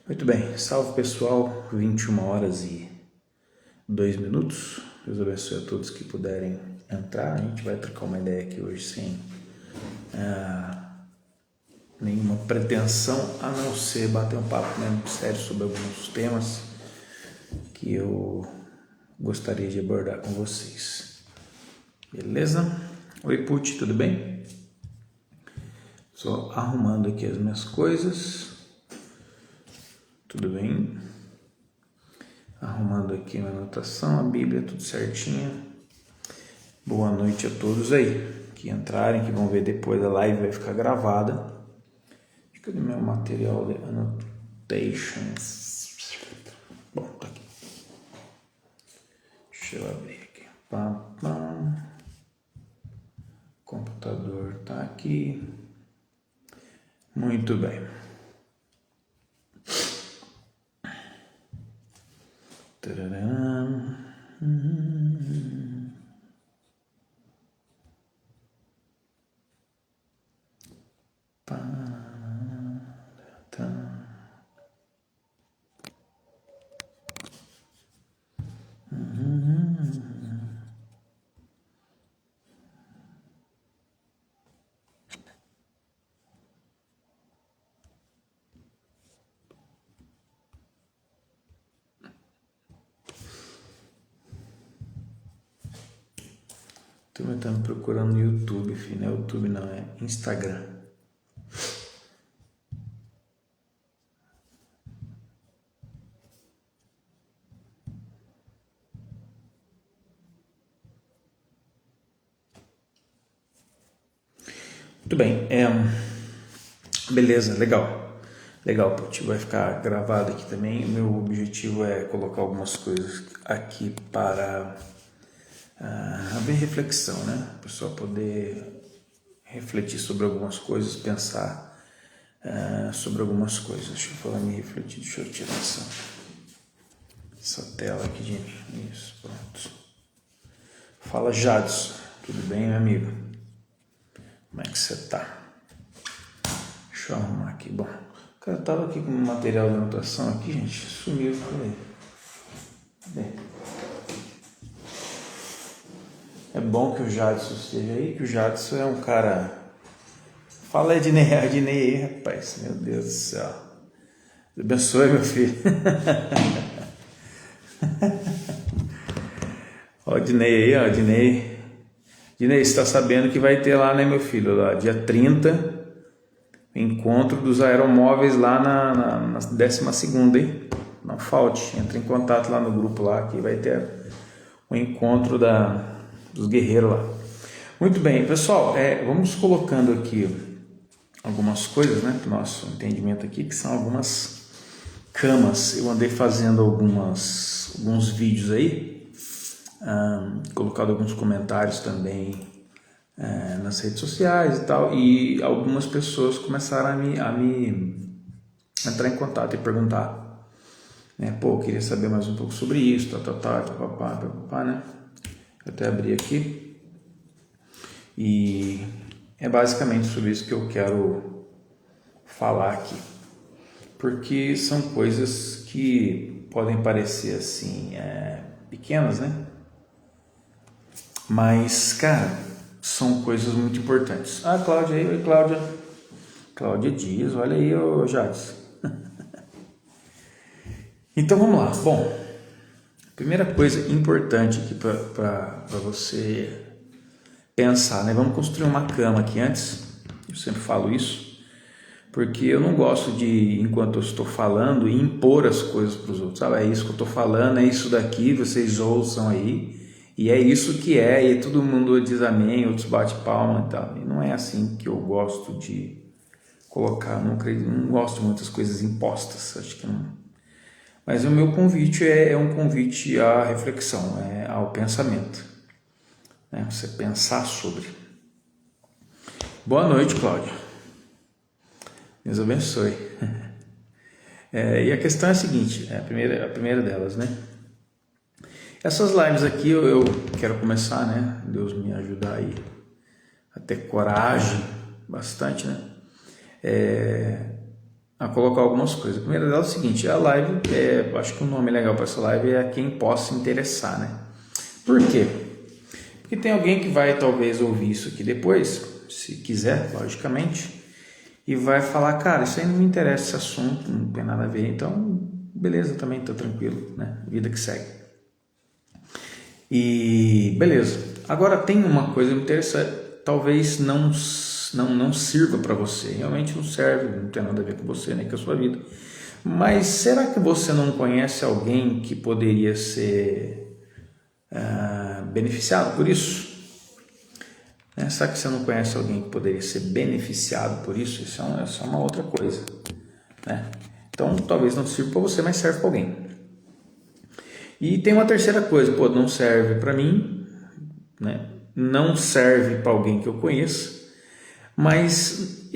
Muito bem, salve pessoal, 21h02. Deus abençoe a todos que puderem entrar. A gente vai trocar uma ideia aqui hoje sem nenhuma pretensão, a não ser bater um papo mesmo sério sobre alguns temas que eu gostaria de abordar com vocês. Beleza? Oi Puti, tudo bem? Só arrumando aqui as minhas coisas. Tudo bem? Arrumando aqui minha anotação, a Bíblia, tudo certinho. Boa noite a todos aí que entrarem, que vão ver depois, a live vai ficar gravada. Cadê meu material de annotations? Bom, tá aqui. Deixa eu abrir aqui. O computador tá aqui. Muito bem. Tararam. Turma tá me procurando no YouTube, filho. Não é YouTube, não, é Instagram. Muito bem, beleza, legal, Puti, vai ficar gravado aqui também. Meu objetivo é colocar algumas coisas aqui para haver reflexão, né? O pessoal poder refletir sobre algumas coisas, pensar sobre algumas coisas. Deixa eu falar, me refletir, deixa eu tirar essa tela aqui de mim. Isso, pronto. Fala, Jadson, tudo bem, meu amigo? Como é que você tá? Deixa eu arrumar aqui. Bom, o cara tava aqui com o material de anotação aqui, gente. Sumiu. Cadê? É bom que o Jadson esteja aí, que o Jadson é um cara... Fala aí, Ednei aí, rapaz. Meu Deus do céu. Deus abençoe, meu filho. Ó, o Ednei aí, ó, Ednei. Ednei, você tá sabendo que vai ter lá, né, meu filho? Lá, dia 30, encontro dos aeromóveis lá na 12ª, hein? Não falte, entre em contato lá no grupo lá, que vai ter o encontro dos guerreiros lá. Muito bem, pessoal, vamos colocando aqui algumas coisas, né, para o nosso entendimento aqui, que são algumas camas. Eu andei fazendo alguns vídeos aí, colocado alguns comentários também nas redes sociais e tal, e algumas pessoas começaram a me entrar em contato e perguntar, né, pô, eu queria saber mais um pouco sobre isso, papapá, né? Eu até abri aqui e é basicamente sobre isso que eu quero falar aqui, porque são coisas que podem parecer assim pequenas, né? Mas, cara, são coisas muito importantes. Ah, Cláudia aí, oi Cláudia. Cláudia Dias, olha aí, ô Jades. Então vamos lá. Bom, primeira coisa importante aqui para você pensar, né? Vamos construir uma cama aqui antes. Eu sempre falo isso, porque eu não gosto de, enquanto eu estou falando, impor as coisas para os outros. Sabe? É isso que eu estou falando, é isso daqui, vocês ouçam aí. E é isso que é, e todo mundo diz amém, outros bate palma e tal. E não é assim que eu gosto de colocar, não gosto de muitas coisas impostas, acho que não. Mas o meu convite é um convite à reflexão, ao pensamento, né? Você pensar sobre. Boa noite, Cláudia. Deus abençoe. E a questão é a seguinte, a primeira delas, né? Essas lives aqui eu quero começar, né? Deus me ajudar aí a ter coragem, bastante, né? a colocar algumas coisas. A primeira delas é o seguinte: a live, acho que o nome legal para essa live é quem possa interessar, né? Por quê? Porque tem alguém que vai talvez ouvir isso aqui depois, se quiser, logicamente, e vai falar, cara, isso aí não me interessa, esse assunto, não tem nada a ver, então, beleza, também tô tranquilo, né? Vida que segue. E beleza. Agora tem uma coisa interessante, talvez não sirva para você, realmente não serve, não tem nada a ver com você, nem com a sua vida. Mas será que você não conhece alguém que poderia ser beneficiado por isso? Será que você não conhece alguém que poderia ser beneficiado por isso? Isso é uma outra coisa, né? Então talvez não sirva para você, mas serve para alguém. E tem uma terceira coisa: não serve para mim, né? Não serve para alguém que eu conheça, mas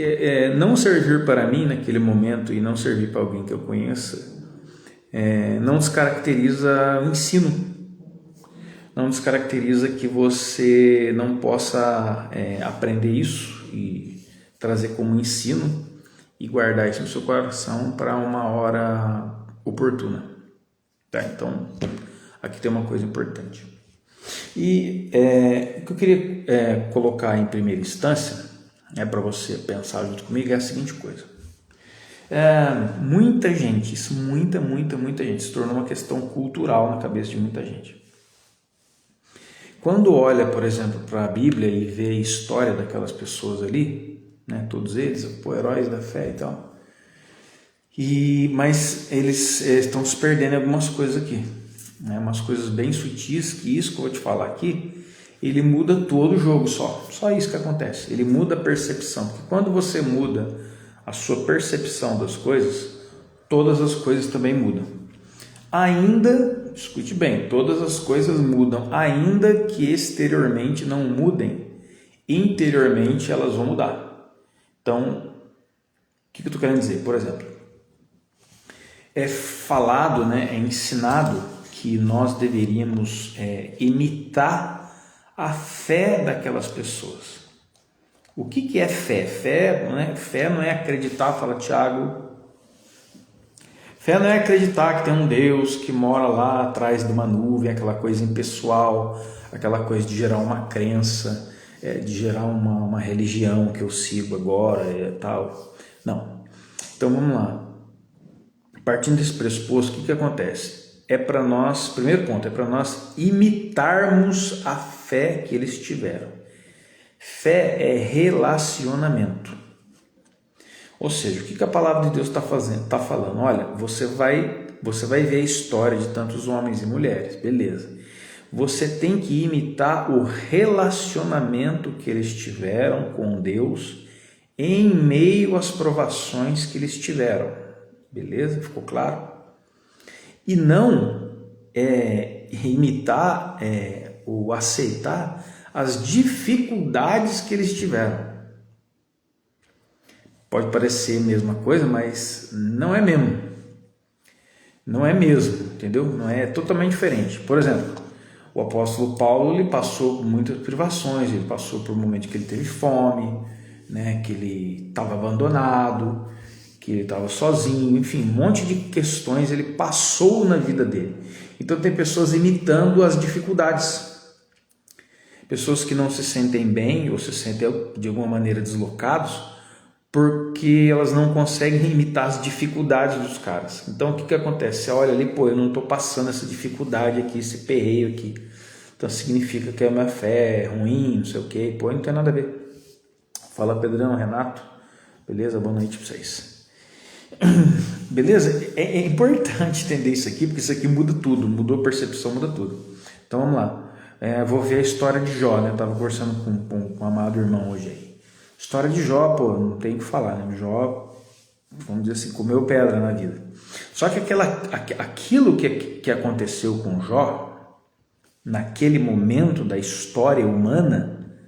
não servir para mim naquele momento e não servir para alguém que eu conheça não descaracteriza o ensino. Não descaracteriza que você não possa aprender isso e trazer como ensino e guardar isso no seu coração para uma hora oportuna. Tá? Então, aqui tem uma coisa importante. E o que eu queria colocar em primeira instância, para você pensar junto comigo, é a seguinte coisa. Muita gente, muita gente, se tornou uma questão cultural na cabeça de muita gente. Quando olha, por exemplo, para a Bíblia e vê a história daquelas pessoas ali, né, todos eles, heróis da fé e tal, mas eles estão se perdendo em algumas coisas aqui, né, umas coisas bem sutis, que isso que eu vou te falar aqui, ele muda todo o jogo só isso que acontece, ele muda a percepção, porque quando você muda a sua percepção das coisas, todas as coisas também mudam. Ainda, escute bem, todas as coisas mudam, ainda que exteriormente não mudem, interiormente elas vão mudar. Então, o que eu estou querendo dizer? Por exemplo, é falado, é ensinado que nós deveríamos imitar a fé daquelas pessoas. O que é fé? Fé não é acreditar, fala Tiago. Fé não é acreditar que tem um Deus que mora lá atrás de uma nuvem, aquela coisa impessoal, aquela coisa de gerar uma crença, de gerar uma religião que eu sigo agora e tal. Não. Então vamos lá. Partindo desse pressuposto, o que acontece? Para nós, primeiro ponto, para nós imitarmos a fé que eles tiveram. Fé é relacionamento. Ou seja, o que a palavra de Deus está falando? Olha, você vai ver a história de tantos homens e mulheres, beleza. Você tem que imitar o relacionamento que eles tiveram com Deus em meio às provações que eles tiveram. Beleza? Ficou claro? E não imitar ou aceitar as dificuldades que eles tiveram. Pode parecer a mesma coisa, mas não é mesmo. Não é mesmo, entendeu? Não é totalmente diferente. Por exemplo, o apóstolo Paulo ele passou por muitas privações, ele passou por um momento que ele teve fome, que ele estava abandonado, que ele estava sozinho, enfim, um monte de questões ele passou na vida dele. Então tem pessoas imitando as dificuldades. Pessoas que não se sentem bem ou se sentem de alguma maneira deslocados, porque elas não conseguem imitar as dificuldades dos caras. Então o que acontece? Você olha ali, eu não estou passando essa dificuldade aqui, esse perreio aqui, então significa que a minha fé é ruim, não sei o que, não tem nada a ver. Fala Pedrão, Renato, beleza? Boa noite para vocês. Beleza? É importante entender isso aqui, porque isso aqui muda tudo, mudou a percepção, muda tudo. Então vamos lá, vou ver a história de Jó, né? Eu estava conversando com um amado irmão hoje aí. História de Jó, não tem o que falar, né? Jó, vamos dizer assim, comeu pedra na vida. Só que aquilo que aconteceu com Jó, naquele momento da história humana,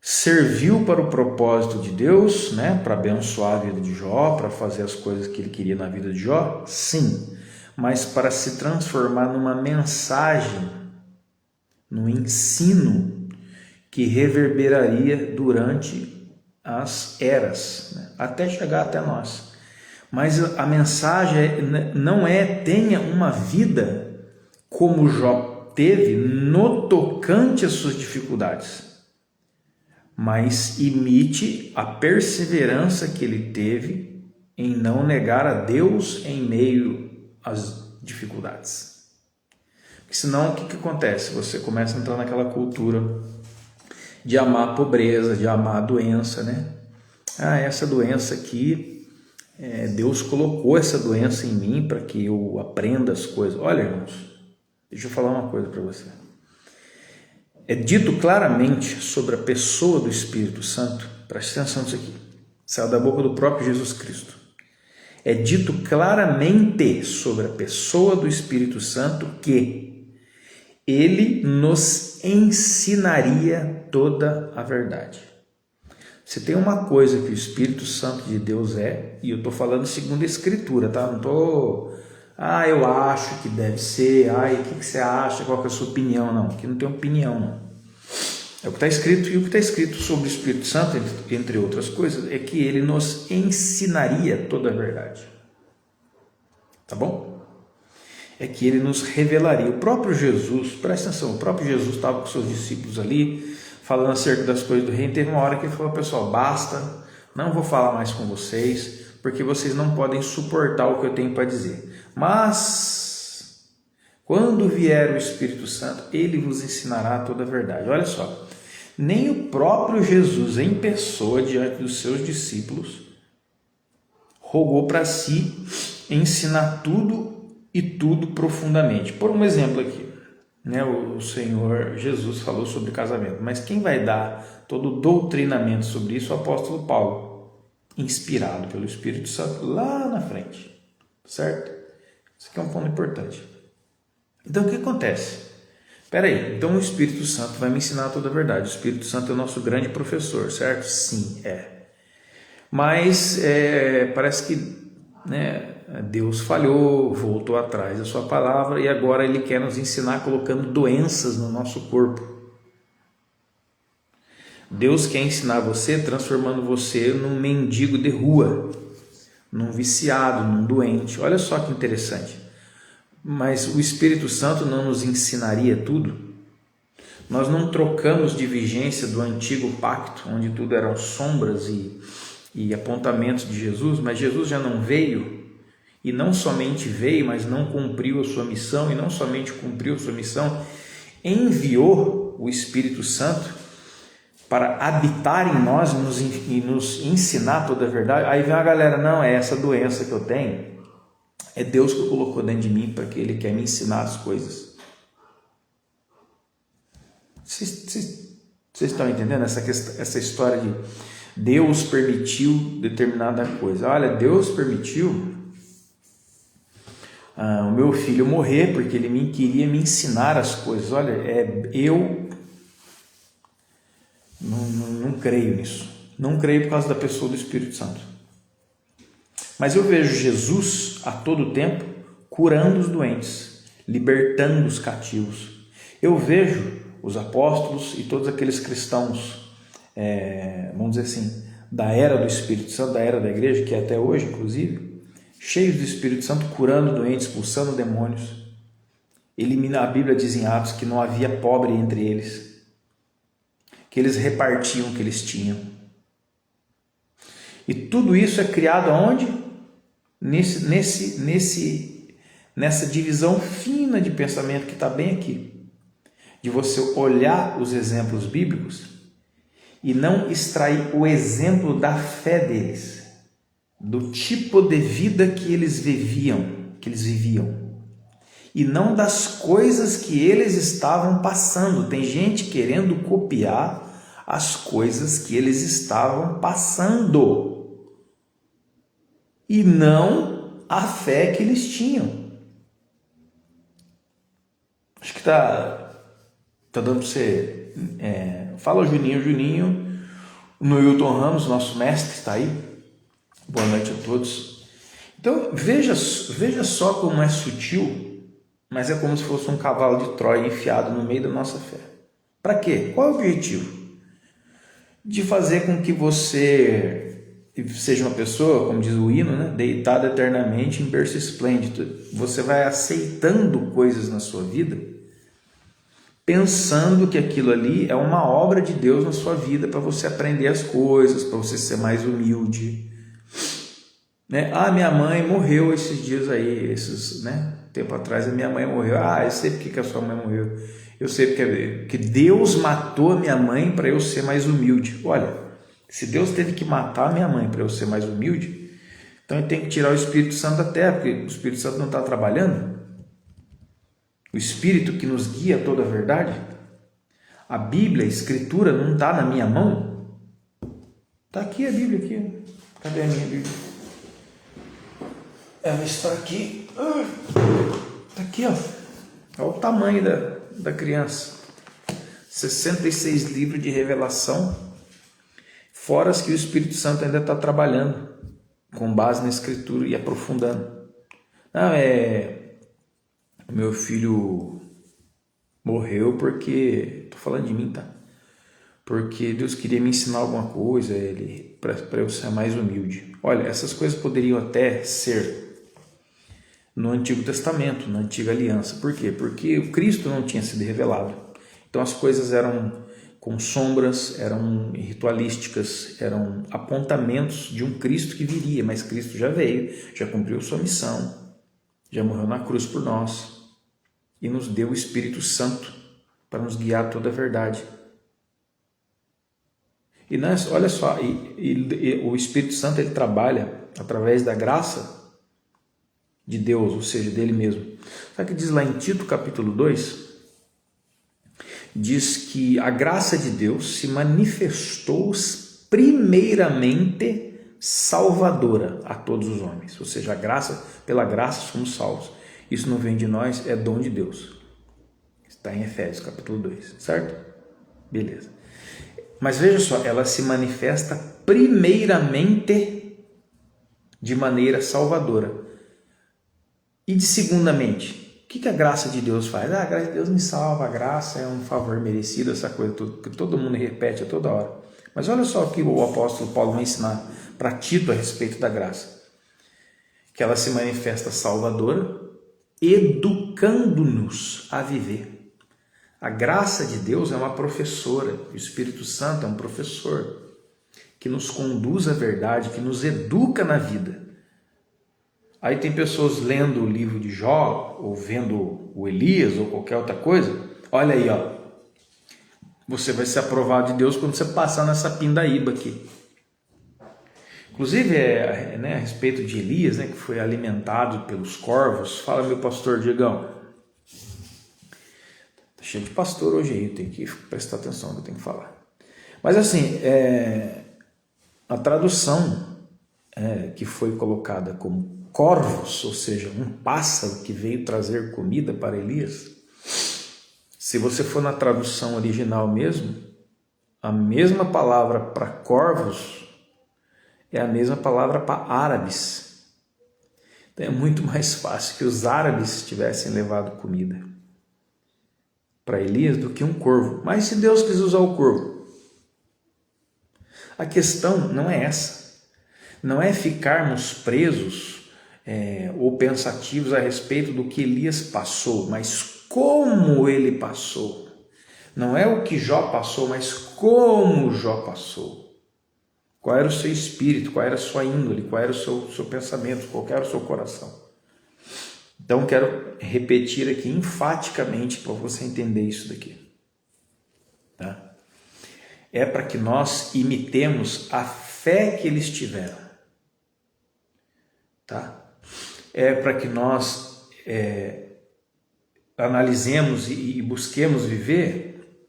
serviu para o propósito de Deus, para abençoar a vida de Jó, para fazer as coisas que ele queria na vida de Jó? Sim, mas para se transformar numa mensagem, num ensino, que reverberaria durante as eras, até chegar até nós. Mas a mensagem não é tenha uma vida como Jó teve no tocante às suas dificuldades, mas imite a perseverança que ele teve em não negar a Deus em meio às dificuldades. Porque senão o que acontece? Você começa a entrar naquela cultura de amar a pobreza, de amar a doença, né? Essa doença aqui, Deus colocou essa doença em mim para que eu aprenda as coisas. Olha, irmãos, deixa eu falar uma coisa para você. É dito claramente sobre a pessoa do Espírito Santo, preste atenção nisso aqui, saiu da boca do próprio Jesus Cristo. É dito claramente sobre a pessoa do Espírito Santo que ele nos ensinaria toda a verdade. Se tem uma coisa que o Espírito Santo de Deus e eu estou falando segundo a Escritura, tá? Não estou, eu acho que deve ser, o que você acha, qual que é a sua opinião? Não, aqui não tem opinião, não. É o que está escrito, e o que está escrito sobre o Espírito Santo, entre outras coisas, é que ele nos ensinaria toda a verdade. Tá bom? É que ele nos revelaria. O próprio Jesus, presta atenção, o próprio Jesus estava com seus discípulos ali, falando acerca das coisas do reino. Teve uma hora que ele falou: pessoal, basta, não vou falar mais com vocês, porque vocês não podem suportar o que eu tenho para dizer. Mas, quando vier o Espírito Santo, ele vos ensinará toda a verdade. Olha só, nem o próprio Jesus em pessoa, diante dos seus discípulos, rogou para si ensinar tudo e tudo profundamente. Por um exemplo aqui, né, o Senhor Jesus falou sobre casamento, mas quem vai dar todo o doutrinamento sobre isso é o apóstolo Paulo, inspirado pelo Espírito Santo lá na frente, certo? Isso aqui é um ponto importante. Então o que acontece? Espera aí, então o Espírito Santo vai me ensinar toda a verdade. O Espírito Santo é o nosso grande professor, certo? Sim, é. Mas parece que, né, Deus falhou, voltou atrás da sua palavra e agora ele quer nos ensinar colocando doenças no nosso corpo. Deus quer ensinar você transformando você num mendigo de rua, num viciado, num doente. Olha só que interessante. Mas o Espírito Santo não nos ensinaria tudo? Nós não trocamos de vigência do antigo pacto, onde tudo eram sombras e apontamentos de Jesus, mas Jesus já não veio, e não somente veio, mas não cumpriu a sua missão, e não somente cumpriu a sua missão, enviou o Espírito Santo para habitar em nós e nos ensinar toda a verdade. Aí vem a galera: não, é essa doença que eu tenho, é Deus que colocou dentro de mim porque Ele quer me ensinar as coisas. Vocês estão entendendo essa história de Deus permitiu determinada coisa? Olha, Deus permitiu o meu filho morrer porque ele queria me ensinar as coisas. Olha, eu não creio nisso. Não creio por causa da pessoa do Espírito Santo. Mas eu vejo Jesus a todo tempo curando os doentes, libertando os cativos. Eu vejo os apóstolos e todos aqueles cristãos, vamos dizer assim, da era do Espírito Santo, da era da igreja, que é até hoje, inclusive, cheios do Espírito Santo, curando doentes, expulsando demônios. A Bíblia diz em Atos que não havia pobre entre eles, que eles repartiam o que eles tinham. E tudo isso é criado aonde? Nessa divisão fina de pensamento que está bem aqui, de você olhar os exemplos bíblicos e não extrair o exemplo da fé deles, do tipo de vida que eles viviam, e não das coisas que eles estavam passando. Tem gente querendo copiar as coisas que eles estavam passando e não a fé que eles tinham. Acho que tá dando para você. Fala o Juninho, no Hilton Ramos, nosso mestre, está aí. Boa noite a todos. Então veja só como é sutil, mas é como se fosse um cavalo de Troia enfiado no meio da nossa fé. Para quê? Qual é o objetivo? De fazer com que você e seja uma pessoa, como diz o hino, né, deitada eternamente em berço esplêndido. Você vai aceitando coisas na sua vida, pensando que aquilo ali é uma obra de Deus na sua vida, para você aprender as coisas, para você ser mais humilde, né? Minha mãe morreu esses dias aí, tempo atrás a minha mãe morreu. Eu sei porque que a sua mãe morreu. Eu sei porque Deus matou a minha mãe para eu ser mais humilde. Olha, se Deus teve que matar a minha mãe para eu ser mais humilde, então ele tem que tirar o Espírito Santo da terra, porque o Espírito Santo não está trabalhando. O Espírito que nos guia a toda a verdade. A Bíblia, a Escritura, não está na minha mão. Está aqui a Bíblia, aqui. Cadê a minha Bíblia? Ela está aqui. Está aqui, ó. Olha o tamanho da criança. 66 livros de revelação, fora as que o Espírito Santo ainda está trabalhando, com base na Escritura e aprofundando. Meu filho morreu porque... Estou falando de mim, tá? Porque Deus queria me ensinar alguma coisa, para eu ser mais humilde. Olha, essas coisas poderiam até ser no Antigo Testamento, na Antiga Aliança. Por quê? Porque o Cristo não tinha sido revelado. Então as coisas eram com sombras, eram ritualísticas, eram apontamentos de um Cristo que viria, mas Cristo já veio, já cumpriu sua missão, já morreu na cruz por nós e nos deu o Espírito Santo para nos guiar a toda a verdade. E olha só, o Espírito Santo ele trabalha através da graça de Deus, ou seja, dele mesmo. Sabe o que diz lá em Tito capítulo 2? Diz que a graça de Deus se manifestou primeiramente salvadora a todos os homens. Ou seja, pela graça somos salvos. Isso não vem de nós, é dom de Deus. Está em Efésios capítulo 2, certo? Beleza. Mas veja só, ela se manifesta primeiramente de maneira salvadora. E de segundamente, o que a graça de Deus faz? A graça de Deus me salva, a graça é um favor merecido, essa coisa que todo mundo repete a toda hora. Mas olha só o que o apóstolo Paulo vai ensinar para Tito a respeito da graça. Que ela se manifesta salvadora, educando-nos a viver. A graça de Deus é uma professora, o Espírito Santo é um professor que nos conduz à verdade, que nos educa na vida. Aí tem pessoas lendo o livro de Jó, ou vendo o Elias, ou qualquer outra coisa. Olha aí, ó. Você vai ser aprovado de Deus quando você passar nessa pindaíba aqui. Inclusive, a respeito de Elias, que foi alimentado pelos corvos. Fala, meu pastor Diegão. Tá cheio de pastor hoje aí, tem que prestar atenção no que eu tenho que falar. Mas assim, a tradução que foi colocada como corvos, ou seja, um pássaro que veio trazer comida para Elias. Se você for na tradução original mesmo, a mesma palavra para corvos é a mesma palavra para árabes. Então é muito mais fácil que os árabes tivessem levado comida para Elias do que um corvo. Mas se Deus quis usar o corvo, a questão não é essa. Não é ficarmos presos ou pensativos a respeito do que Elias passou, mas como ele passou. Não é o que Jó passou, mas como Jó passou. Qual era o seu espírito, qual era a sua índole, qual era o seu pensamento, qual era o seu coração. Então quero repetir aqui enfaticamente para você entender isso daqui. Tá? É para que nós imitemos a fé que eles tiveram. Tá? É para que nós analisemos e busquemos viver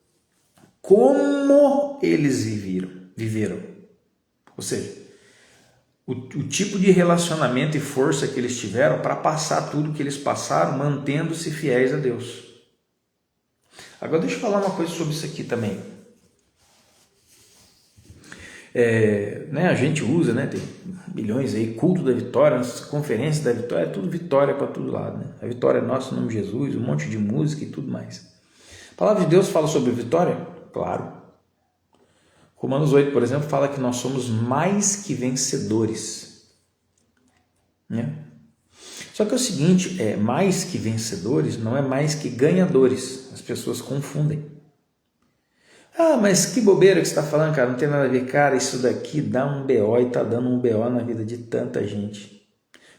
como eles viveram. Ou seja, o tipo de relacionamento e força que eles tiveram para passar tudo que eles passaram, mantendo-se fiéis a Deus. Agora deixa eu falar uma coisa sobre isso aqui também. A gente usa, tem milhões aí, culto da vitória, conferência da vitória, é tudo vitória para todo lado. A vitória é nossa em nome de Jesus, um monte de música e tudo mais. A palavra de Deus fala sobre vitória? Claro. Romanos 8, por exemplo, fala que nós somos mais que vencedores, né? Só que é o seguinte, mais que vencedores não é mais que ganhadores. As pessoas confundem. Ah, mas que bobeira que você está falando, cara, não tem nada a ver. Cara, isso daqui dá um BO e está dando um BO na vida de tanta gente.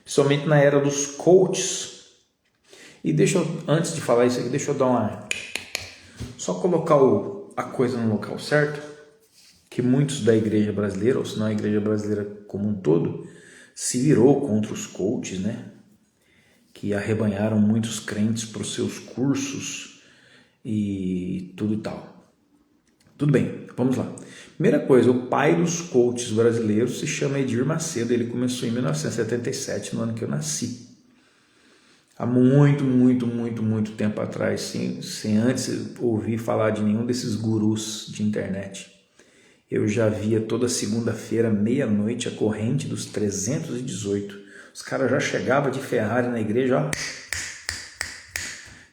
Principalmente na era dos coaches. E antes de falar isso aqui, deixa eu dar só colocar a coisa no local certo, que muitos da igreja brasileira, ou se não a igreja brasileira como um todo, se virou contra os coaches, né? Que arrebanharam muitos crentes para os seus cursos e tudo e tal. Tudo bem, vamos lá. Primeira coisa, o pai dos coaches brasileiros se chama Edir Macedo, ele começou em 1977, no ano que eu nasci. Há muito tempo atrás, sem antes ouvir falar de nenhum desses gurus de internet. Eu já via toda segunda-feira, meia-noite, a corrente dos 318. Os caras já chegavam de Ferrari na igreja, ó.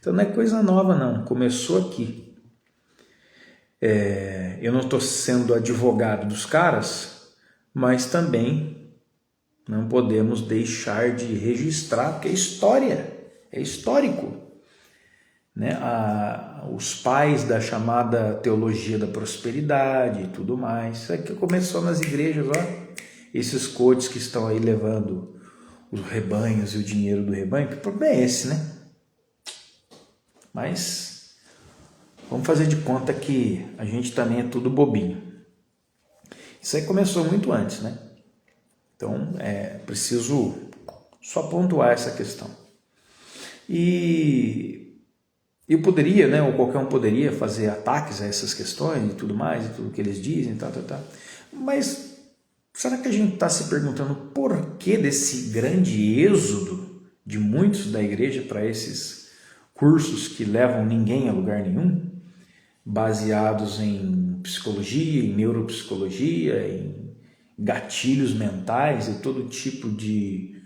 Então não é coisa nova não, começou aqui. Eu não estou sendo advogado dos caras, mas também não podemos deixar de registrar, porque é história, é histórico. Né? Os pais da chamada teologia da prosperidade e tudo mais, isso aqui começou nas igrejas, ó. Esses coaches que estão aí levando os rebanhos e o dinheiro do rebanho, que problema é esse, né? Mas vamos fazer de conta que a gente também é tudo bobinho. Isso aí começou muito antes, né? Então, preciso só pontuar essa questão. E eu poderia, né, ou qualquer um poderia fazer ataques a essas questões e tudo mais, e tudo que eles dizem, tal. Mas será que a gente está se perguntando por que desse grande êxodo de muitos da igreja para esses cursos que levam ninguém a lugar nenhum? Baseados em psicologia, em neuropsicologia, em gatilhos mentais e todo tipo de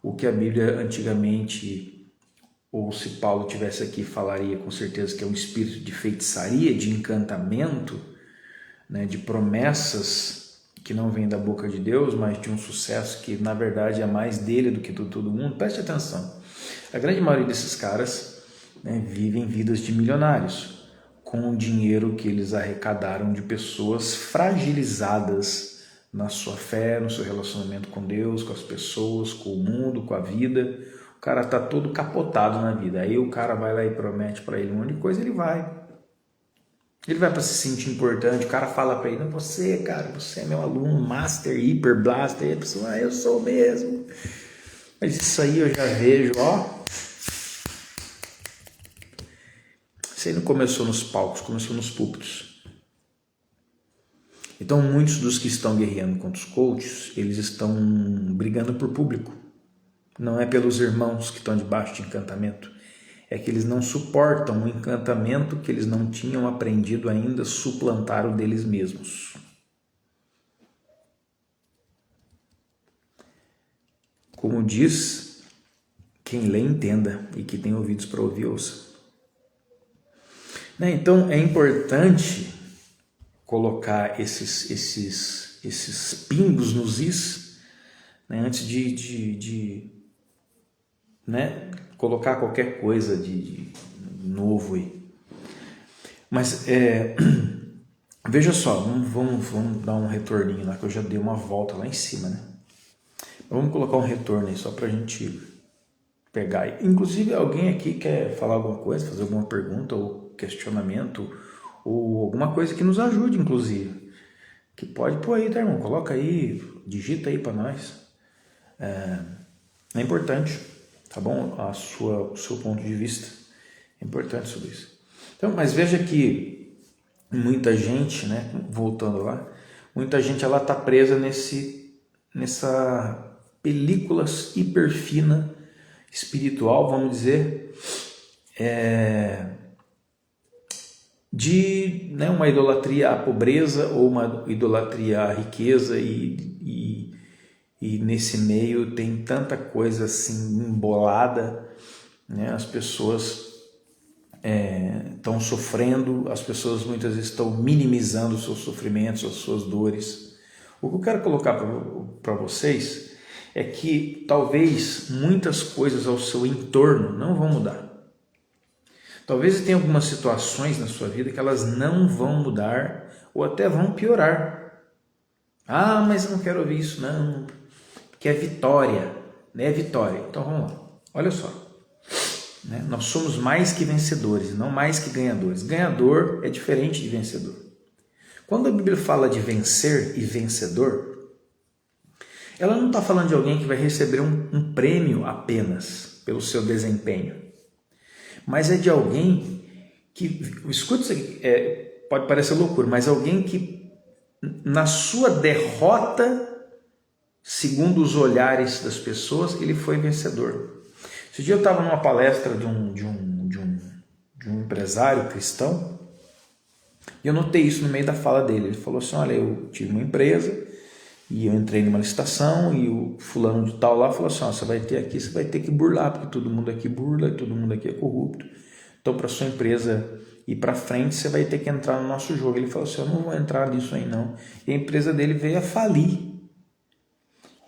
o que a Bíblia antigamente, ou se Paulo tivesse aqui, falaria com certeza que é um espírito de feitiçaria, de encantamento, né, de promessas que não vêm da boca de Deus, mas de um sucesso que na verdade é mais dele do que de todo mundo. Preste atenção, a grande maioria desses caras, né, vivem vidas de milionários, com o dinheiro que eles arrecadaram de pessoas fragilizadas na sua fé, no seu relacionamento com Deus, com as pessoas, com o mundo, com a vida. O cara está todo capotado na vida. Aí o cara vai lá e promete para ele um monte de coisa, ele vai. Ele vai para se sentir importante, o cara fala para ele, não, você, cara, você é meu aluno, Master, Hyper, Blaster, e a pessoa, eu sou mesmo. Mas isso aí eu já vejo, ó. Isso aí não começou nos palcos, começou nos púlpitos. Então muitos dos que estão guerreando contra os coaches, eles estão brigando por público. Não é pelos irmãos que estão debaixo de encantamento. É que eles não suportam o encantamento que eles não tinham aprendido ainda, suplantar o deles mesmos. Como diz, quem lê entenda, e que tem ouvidos para ouvir, ouça. Então é importante colocar esses pingos nos is, né, antes de né, colocar qualquer coisa de novo aí. Mas veja só, vamos dar um retorninho lá, que eu já dei uma volta lá em cima, né? Vamos colocar um retorno aí só para a gente pegar. Inclusive, alguém aqui quer falar alguma coisa, fazer alguma pergunta ou questionamento, ou alguma coisa que nos ajude, inclusive. Que pode pôr aí, tá, irmão? Coloca aí, digita aí para nós. É importante, tá bom? O seu ponto de vista é importante sobre isso. Então, mas veja que muita gente, né? Voltando lá, muita gente ela tá presa nessa película hiper fina espiritual, vamos dizer, de, né, uma idolatria à pobreza ou uma idolatria à riqueza e nesse meio tem tanta coisa assim embolada, né? As pessoas estão sofrendo, as pessoas muitas vezes estão minimizando os seus sofrimentos, as suas dores. O que eu quero colocar para vocês é que talvez muitas coisas ao seu entorno não vão mudar. Talvez tenha algumas situações na sua vida que elas não vão mudar ou até vão piorar. Ah, mas eu não quero ouvir isso não, porque é vitória, né? É vitória. Então vamos lá, olha só. Né? Nós somos mais que vencedores, não mais que ganhadores. Ganhador é diferente de vencedor. Quando a Bíblia fala de vencer e vencedor, ela não está falando de alguém que vai receber um prêmio apenas pelo seu desempenho, mas é de alguém que, escuta isso aqui, pode parecer loucura, mas alguém que na sua derrota, segundo os olhares das pessoas, ele foi vencedor. Esse dia eu estava numa palestra de um empresário cristão e eu notei isso no meio da fala dele. Ele falou assim, olha, eu tive uma empresa e eu entrei numa licitação e o fulano de tal lá falou assim, você vai ter aqui, você vai ter que burlar, porque todo mundo aqui burla, todo mundo aqui é corrupto. Então, para sua empresa ir para frente, você vai ter que entrar no nosso jogo. Ele falou assim, eu não vou entrar nisso aí não. E a empresa dele veio a falir.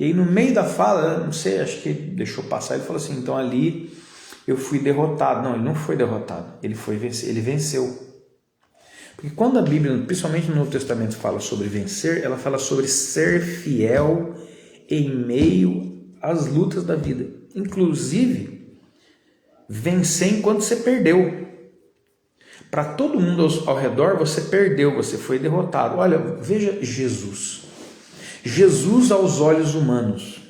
E aí no meio da fala, não sei, acho que ele deixou passar, ele falou assim, então ali eu fui derrotado. Não, ele não foi derrotado, ele venceu. Porque quando a Bíblia, principalmente no Novo Testamento, fala sobre vencer, ela fala sobre ser fiel em meio às lutas da vida. Inclusive, vencer enquanto você perdeu. Para todo mundo ao redor, você perdeu, você foi derrotado. Olha, veja Jesus. Jesus aos olhos humanos,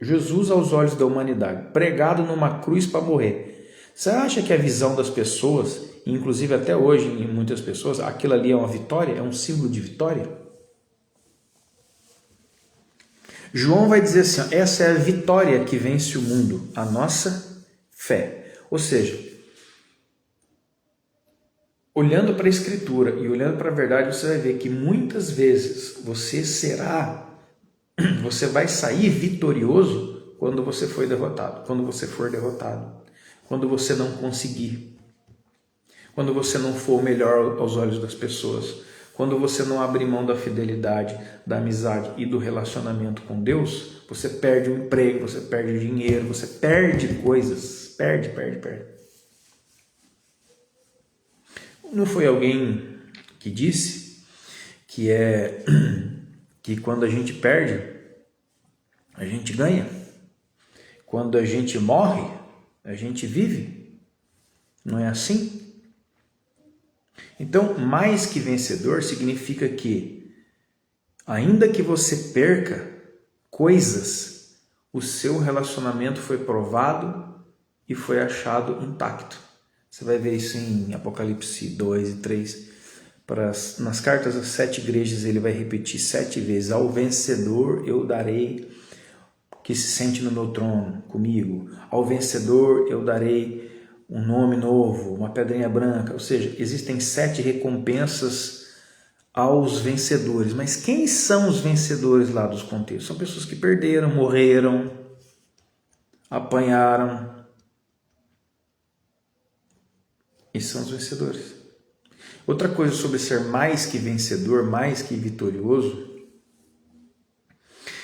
Jesus aos olhos da humanidade, pregado numa cruz para morrer. Você acha que a visão das pessoas, inclusive até hoje em muitas pessoas, aquilo ali é uma vitória, é um símbolo de vitória? João vai dizer assim, essa é a vitória que vence o mundo, a nossa fé. Ou seja, olhando para a Escritura e olhando para a verdade, você vai ver que muitas vezes você vai sair vitorioso quando você for derrotado, quando você não conseguir, quando você não for o melhor aos olhos das pessoas, quando você não abrir mão da fidelidade, da amizade e do relacionamento com Deus, você perde o emprego, você perde o dinheiro, você perde coisas, perde. Não foi alguém que disse que quando a gente perde, a gente ganha. Quando a gente morre, a gente vive. Não é assim? Então, mais que vencedor significa que, ainda que você perca coisas, o seu relacionamento foi provado e foi achado intacto. Você vai ver isso em Apocalipse 2 e 3. Nas cartas às 7 igrejas ele vai repetir 7 vezes, ao vencedor eu darei que se sente no meu trono comigo, ao vencedor eu darei um nome novo, uma pedrinha branca, ou seja, existem 7 recompensas aos vencedores. Mas quem são os vencedores lá dos contextos? São pessoas que perderam, morreram, apanharam. Esses são os vencedores. Outra coisa sobre ser mais que vencedor, mais que vitorioso,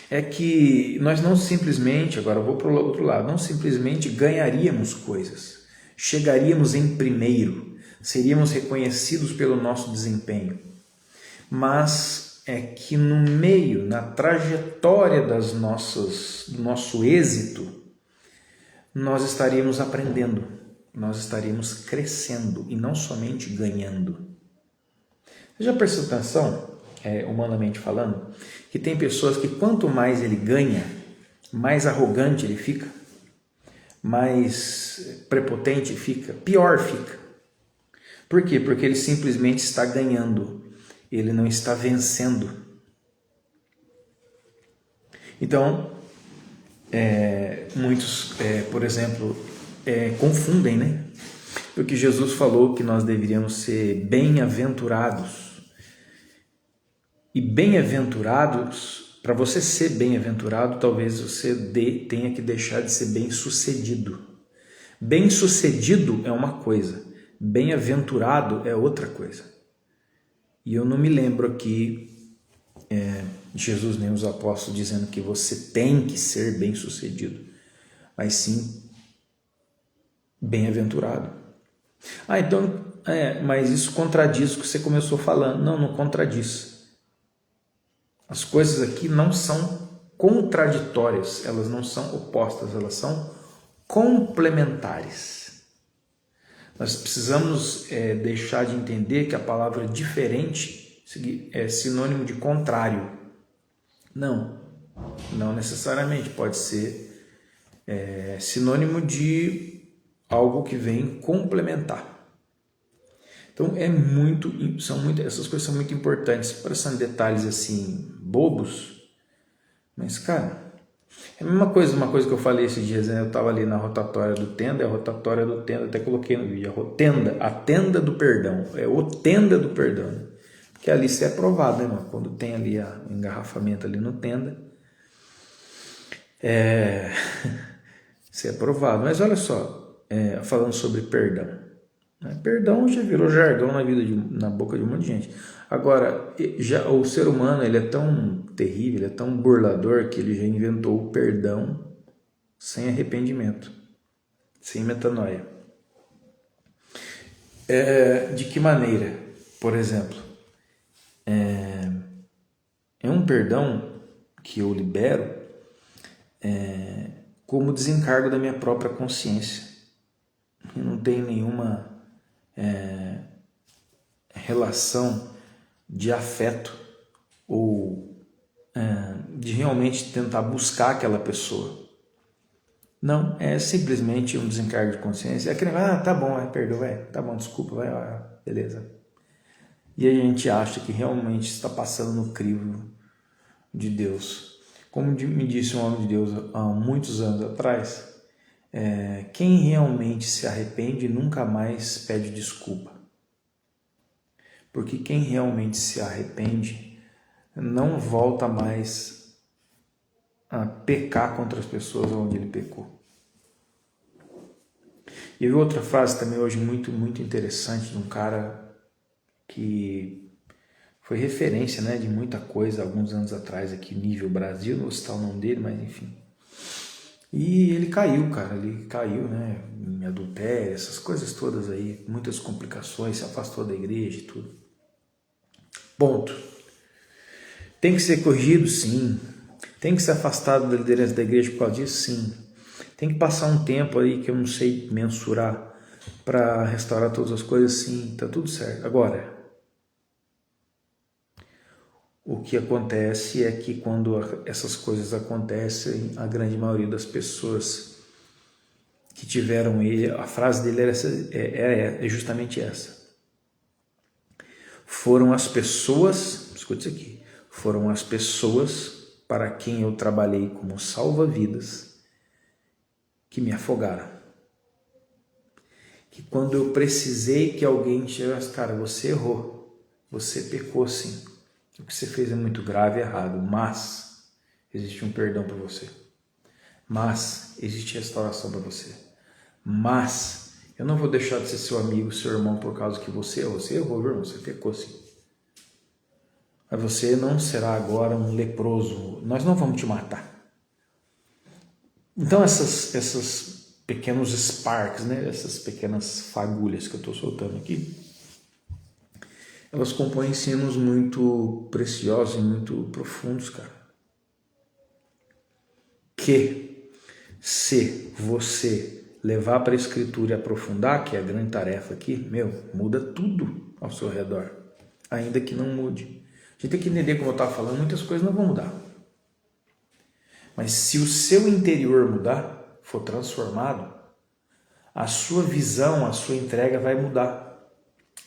é que nós não simplesmente, agora eu vou para o outro lado, não simplesmente ganharíamos coisas, chegaríamos em primeiro, seríamos reconhecidos pelo nosso desempenho, mas é que no meio, na trajetória do nosso êxito, nós estaríamos aprendendo, nós estaríamos crescendo e não somente ganhando. Você já prestou atenção, humanamente falando, que tem pessoas que quanto mais ele ganha, mais arrogante ele fica, mais prepotente fica, pior fica. Por quê? Porque ele simplesmente está ganhando, ele não está vencendo. Então, muitos, por exemplo, confundem, né? Porque Jesus falou que nós deveríamos ser bem-aventurados. E bem-aventurados, para você ser bem-aventurado, talvez você tenha que deixar de ser bem-sucedido. Bem-sucedido é uma coisa, Bem-aventurado é outra coisa. E eu não me lembro aqui Jesus nem os apóstolos dizendo que você tem que ser bem-sucedido, mas sim bem-aventurado. Então, mas isso contradiz o que você começou falando. Não, não contradiz. As coisas aqui não são contraditórias, elas não são opostas, elas são complementares. Nós precisamos deixar de entender que a palavra diferente é sinônimo de contrário. Não necessariamente, pode ser sinônimo de algo que vem complementar. Então essas coisas são muito importantes, parecendo detalhes assim bobos, mas cara, é a mesma coisa, uma coisa que eu falei esses dias, né? Eu estava ali na rotatória do Tenda, até coloquei no vídeo, a tenda do perdão, o Tenda do perdão, né? Porque ali você é provado, né, mano? Quando tem ali o engarrafamento ali no Tenda, você é provado. Mas olha só, falando sobre perdão, né? Perdão já virou jargão na boca de um monte de gente. Agora, o ser humano, ele é tão terrível, ele é tão burlador, que ele já inventou o perdão sem arrependimento, sem metanoia. De que maneira? Por exemplo, é um perdão que eu libero como desencargo da minha própria consciência. Eu não tenho nenhuma relação de afeto ou de realmente tentar buscar aquela pessoa. Não, é simplesmente um desencargo de consciência. É aquele, tá bom, perdoa, tá bom, desculpa, beleza. E aí a gente acha que realmente está passando no crivo de Deus. Como me disse um homem de Deus há muitos anos atrás, quem realmente se arrepende nunca mais pede desculpa. Porque quem realmente se arrepende não volta mais a pecar contra as pessoas onde ele pecou. E eu vi outra frase também hoje muito, muito interessante de um cara que foi referência, né, de muita coisa alguns anos atrás aqui, nível Brasil, não vou citar o nome dele, mas enfim. E ele caiu, cara, né, em adultério, essas coisas todas aí, muitas complicações, se afastou da igreja e tudo. Ponto. Tem que ser corrigido? Sim. Tem que ser afastado da liderança da igreja por causa disso? Sim. Tem que passar um tempo aí que eu não sei mensurar para restaurar todas as coisas? Sim, tá tudo certo. Agora, o que acontece é que quando essas coisas acontecem, a grande maioria das pessoas que tiveram ele, a frase dele é justamente essa. Foram as pessoas, escute isso aqui, foram as pessoas para quem eu trabalhei como salva-vidas que me afogaram. Que quando eu precisei que alguém tivesse, cara, você errou, você pecou sim. O que você fez é muito grave e errado, mas existe um perdão para você. Mas existe restauração para você. Mas eu não vou deixar de ser seu amigo, seu irmão, por causa que você errou. Você errou, irmão, você pecou sim. Mas você não será agora um leproso. Nós não vamos te matar. Então essas pequenos sparks, né? Essas pequenas fagulhas que eu estou soltando aqui, elas compõem ensinos muito preciosos e muito profundos, cara. Que se você levar para a escritura e aprofundar, que é a grande tarefa aqui, muda tudo ao seu redor, ainda que não mude. A gente tem que entender, como eu estava falando, muitas coisas não vão mudar. Mas se o seu interior mudar, for transformado, a sua visão, a sua entrega vai mudar.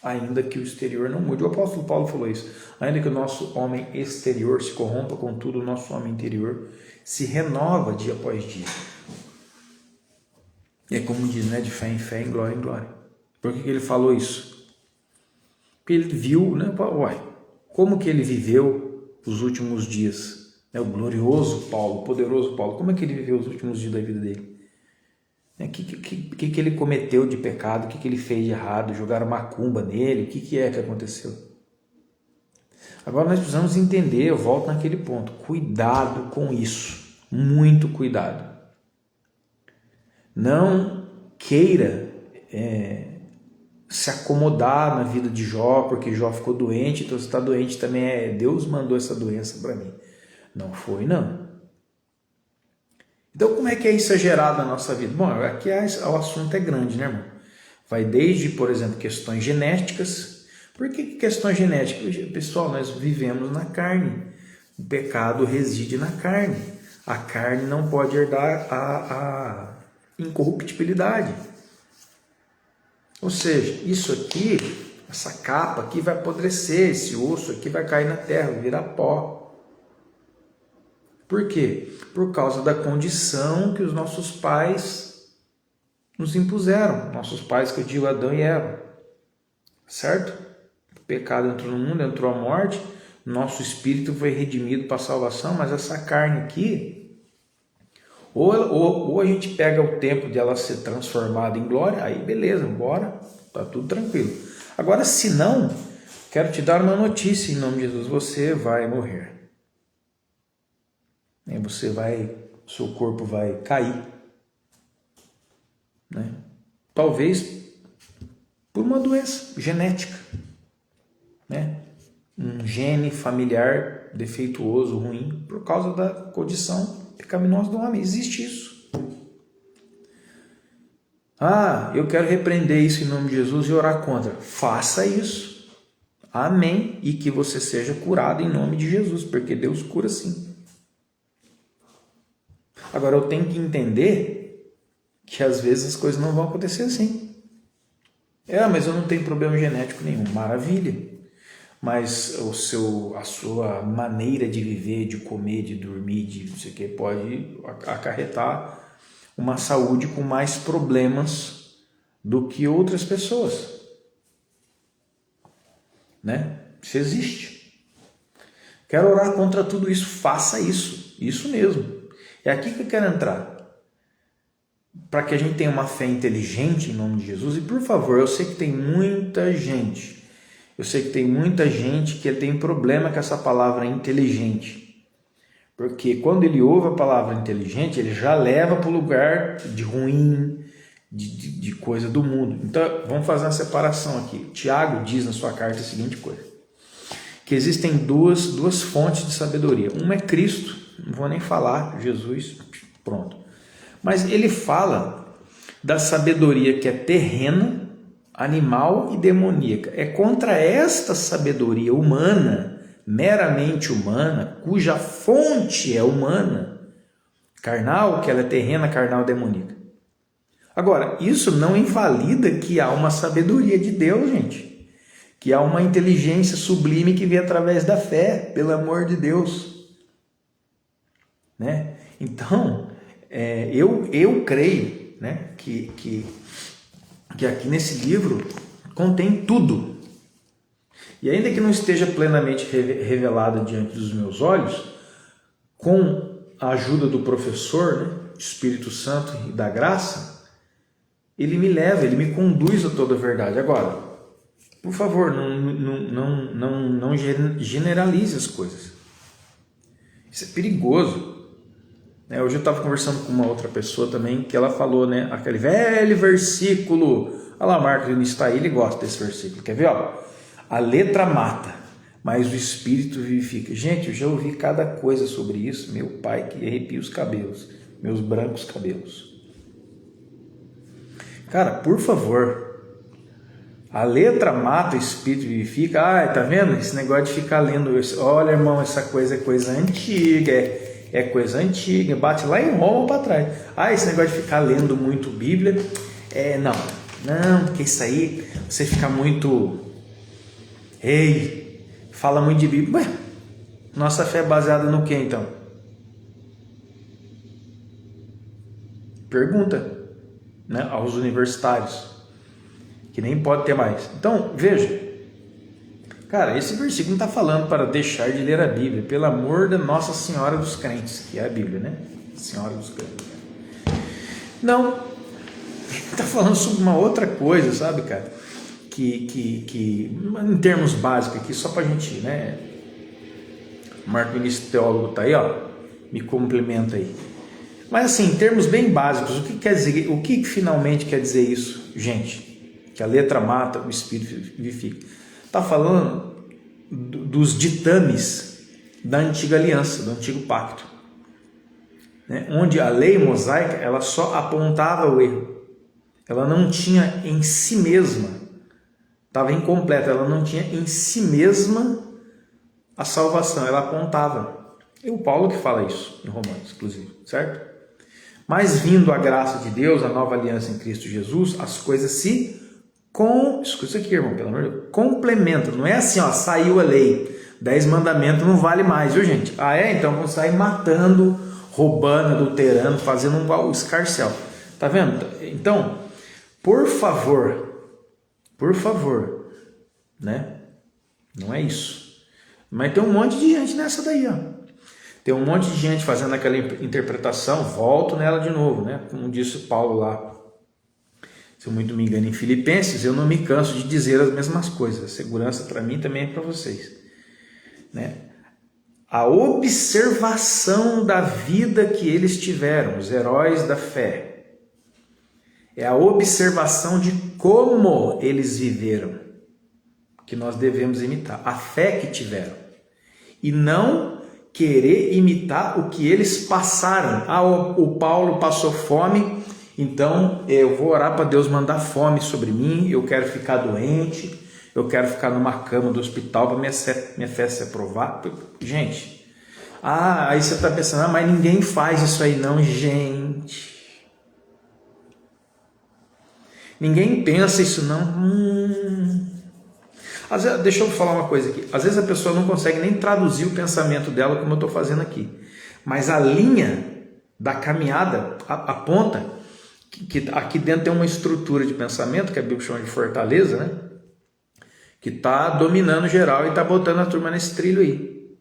Ainda que o exterior não mude. O apóstolo Paulo falou isso. Ainda que o nosso homem exterior se corrompa, contudo o nosso homem interior se renova dia após dia. E é como diz, né? De fé em fé, em glória em glória. Por que ele falou isso? Porque ele viu, né? Como que ele viveu os últimos dias? O glorioso Paulo, o poderoso Paulo. Como é que ele viveu os últimos dias da vida dele? O que ele cometeu de pecado, o que ele fez de errado, jogaram macumba nele, o que é que aconteceu? Agora nós precisamos entender, eu volto naquele ponto, cuidado com isso, muito cuidado. Não queira se acomodar na vida de Jó, porque Jó ficou doente, então você está doente também, Deus mandou essa doença para mim. Não foi, não. Então como é que isso é gerado na nossa vida? Bom, aqui o assunto é grande, né, irmão? Vai desde, por exemplo, questões genéticas. Por que questões genéticas? Pessoal, nós vivemos na carne. O pecado reside na carne. A carne não pode herdar a incorruptibilidade. Ou seja, isso aqui, essa capa aqui vai apodrecer, esse osso aqui vai cair na terra, virar pó. Por quê? Por causa da condição que os nossos pais nos impuseram. Nossos pais, que eu digo, Adão e Eva. Certo? O pecado entrou no mundo, entrou a morte, nosso espírito foi redimido para a salvação, mas essa carne aqui, ou a gente pega o tempo de ela ser transformada em glória, aí beleza, bora, tá tudo tranquilo. Agora, se não, quero te dar uma notícia em nome de Jesus, você vai morrer. Seu corpo vai cair, né? Talvez por uma doença genética, né? Um gene familiar defeituoso, ruim, por causa da condição pecaminosa do homem. Existe isso. Eu quero repreender isso em nome de Jesus e orar contra. Faça isso. Amém. E que você seja curado em nome de Jesus, porque Deus cura sim. Agora eu tenho que entender que às vezes as coisas não vão acontecer assim. Mas eu não tenho problema genético nenhum. Maravilha. Mas a sua maneira de viver, de comer, de dormir, de não sei o que, pode acarretar uma saúde com mais problemas do que outras pessoas. Né? Isso existe. Quero orar contra tudo isso. Faça isso. Isso mesmo. É aqui que eu quero entrar. Para que a gente tenha uma fé inteligente em nome de Jesus. E por favor, eu sei que tem muita gente. Que tem problema com essa palavra inteligente. Porque quando ele ouve a palavra inteligente, ele já leva para o lugar de ruim, de coisa do mundo. Então, vamos fazer uma separação aqui. Tiago diz na sua carta a seguinte coisa. Que existem duas fontes de sabedoria. Uma é Cristo. Não vou nem falar, Jesus, pronto. Mas ele fala da sabedoria que é terrena, animal e demoníaca. É contra esta sabedoria humana, meramente humana, cuja fonte é humana, carnal, que ela é terrena, carnal, demoníaca. Agora, isso não invalida que há uma sabedoria de Deus, gente. Que há uma inteligência sublime que vem através da fé, pelo amor de Deus. Né? Então, eu creio, né, que aqui nesse livro contém tudo. E ainda que não esteja plenamente revelado diante dos meus olhos, com a ajuda do professor, né, do Espírito Santo e da graça, ele me leva, ele me conduz a toda a verdade. Agora, por favor, não generalize as coisas. Isso é perigoso. Hoje eu estava conversando com uma outra pessoa também, que ela falou, né, aquele velho versículo. Olha lá, Marcos, ele está aí, ele gosta desse versículo. Quer ver? A letra mata, mas o espírito vivifica. Gente, eu já ouvi cada coisa sobre isso. Meu pai que arrepia os cabelos, meus brancos cabelos. Cara, por favor, a letra mata, o espírito vivifica. Tá vendo? Esse negócio de ficar lendo isso. Olha, irmão, essa coisa é coisa antiga, é coisa antiga, bate lá em Roma para trás. Esse negócio de ficar lendo muito Bíblia, não, porque isso aí, você fica muito, fala muito de Bíblia. Nossa fé é baseada no que então? Pergunta, né, aos universitários, que nem pode ter mais. Então, veja, cara, esse versículo não está falando para deixar de ler a Bíblia, pelo amor da Nossa Senhora dos Crentes, que é a Bíblia, né? Senhora dos Crentes. Não, Está falando sobre uma outra coisa, sabe, cara? Que em termos básicos aqui, só para a gente, né? O Marco Vinícius teólogo tá aí, ó, me complementa aí. Mas assim, em termos bem básicos, o que quer dizer, o que finalmente quer dizer isso, gente? Que a letra mata, o espírito vivifica. Está falando dos ditames da antiga aliança, do antigo pacto, né? Onde a lei mosaica ela só apontava o erro, ela não tinha em si mesma, estava incompleta, ela não tinha em si mesma a salvação, ela apontava. É o Paulo que fala isso em Romanos, inclusive, certo? Mas vindo a graça de Deus, a nova aliança em Cristo Jesus, as coisas se escuta isso aqui, irmão, pelo amor de Deus, complementam. Não é assim, ó, saiu a lei, 10 mandamentos não vale mais, viu, gente? Ah, é? Então vamos sair matando, roubando, adulterando, fazendo um escarcel. Tá vendo? Então, por favor, né? Não é isso. Mas tem um monte de gente nessa daí, ó. Tem um monte de gente fazendo aquela interpretação, volto nela de novo, né? Como disse Paulo lá, se eu muito me engano, em Filipenses, eu não me canso de dizer as mesmas coisas. A segurança para mim também é para vocês, né? A observação da vida que eles tiveram, os heróis da fé, é a observação de como eles viveram, que nós devemos imitar, a fé que tiveram, e não querer imitar o que eles passaram. Ah, o Paulo passou fome, então eu vou orar para Deus mandar fome sobre mim, eu quero ficar doente, eu quero ficar numa cama do hospital para minha fé ser aprovada. Gente, aí você está pensando, mas ninguém faz isso aí não, gente. Ninguém pensa isso não. Às vezes, deixa eu falar uma coisa aqui. Às vezes a pessoa não consegue nem traduzir o pensamento dela como eu estou fazendo aqui. Mas a linha da caminhada aponta que aqui dentro tem uma estrutura de pensamento, que a Bíblia chama de fortaleza, né? Que está dominando geral e está botando a turma nesse trilho aí.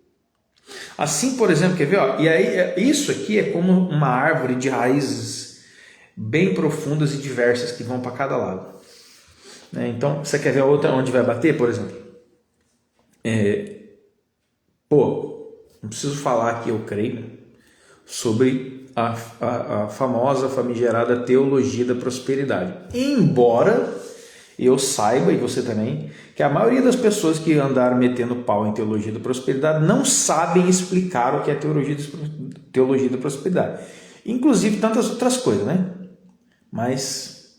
Assim, por exemplo, quer ver? Ó, e aí, isso aqui é como uma árvore de raízes bem profundas e diversas que vão para cada lado. Então, você quer ver a outra onde vai bater, por exemplo? Não preciso falar aqui, eu creio, né? Sobre a famosa, famigerada teologia da prosperidade. Embora eu saiba, e você também, que a maioria das pessoas que andaram metendo pau em teologia da prosperidade não sabem explicar o que é teologia da prosperidade. Inclusive tantas outras coisas, né? Mas...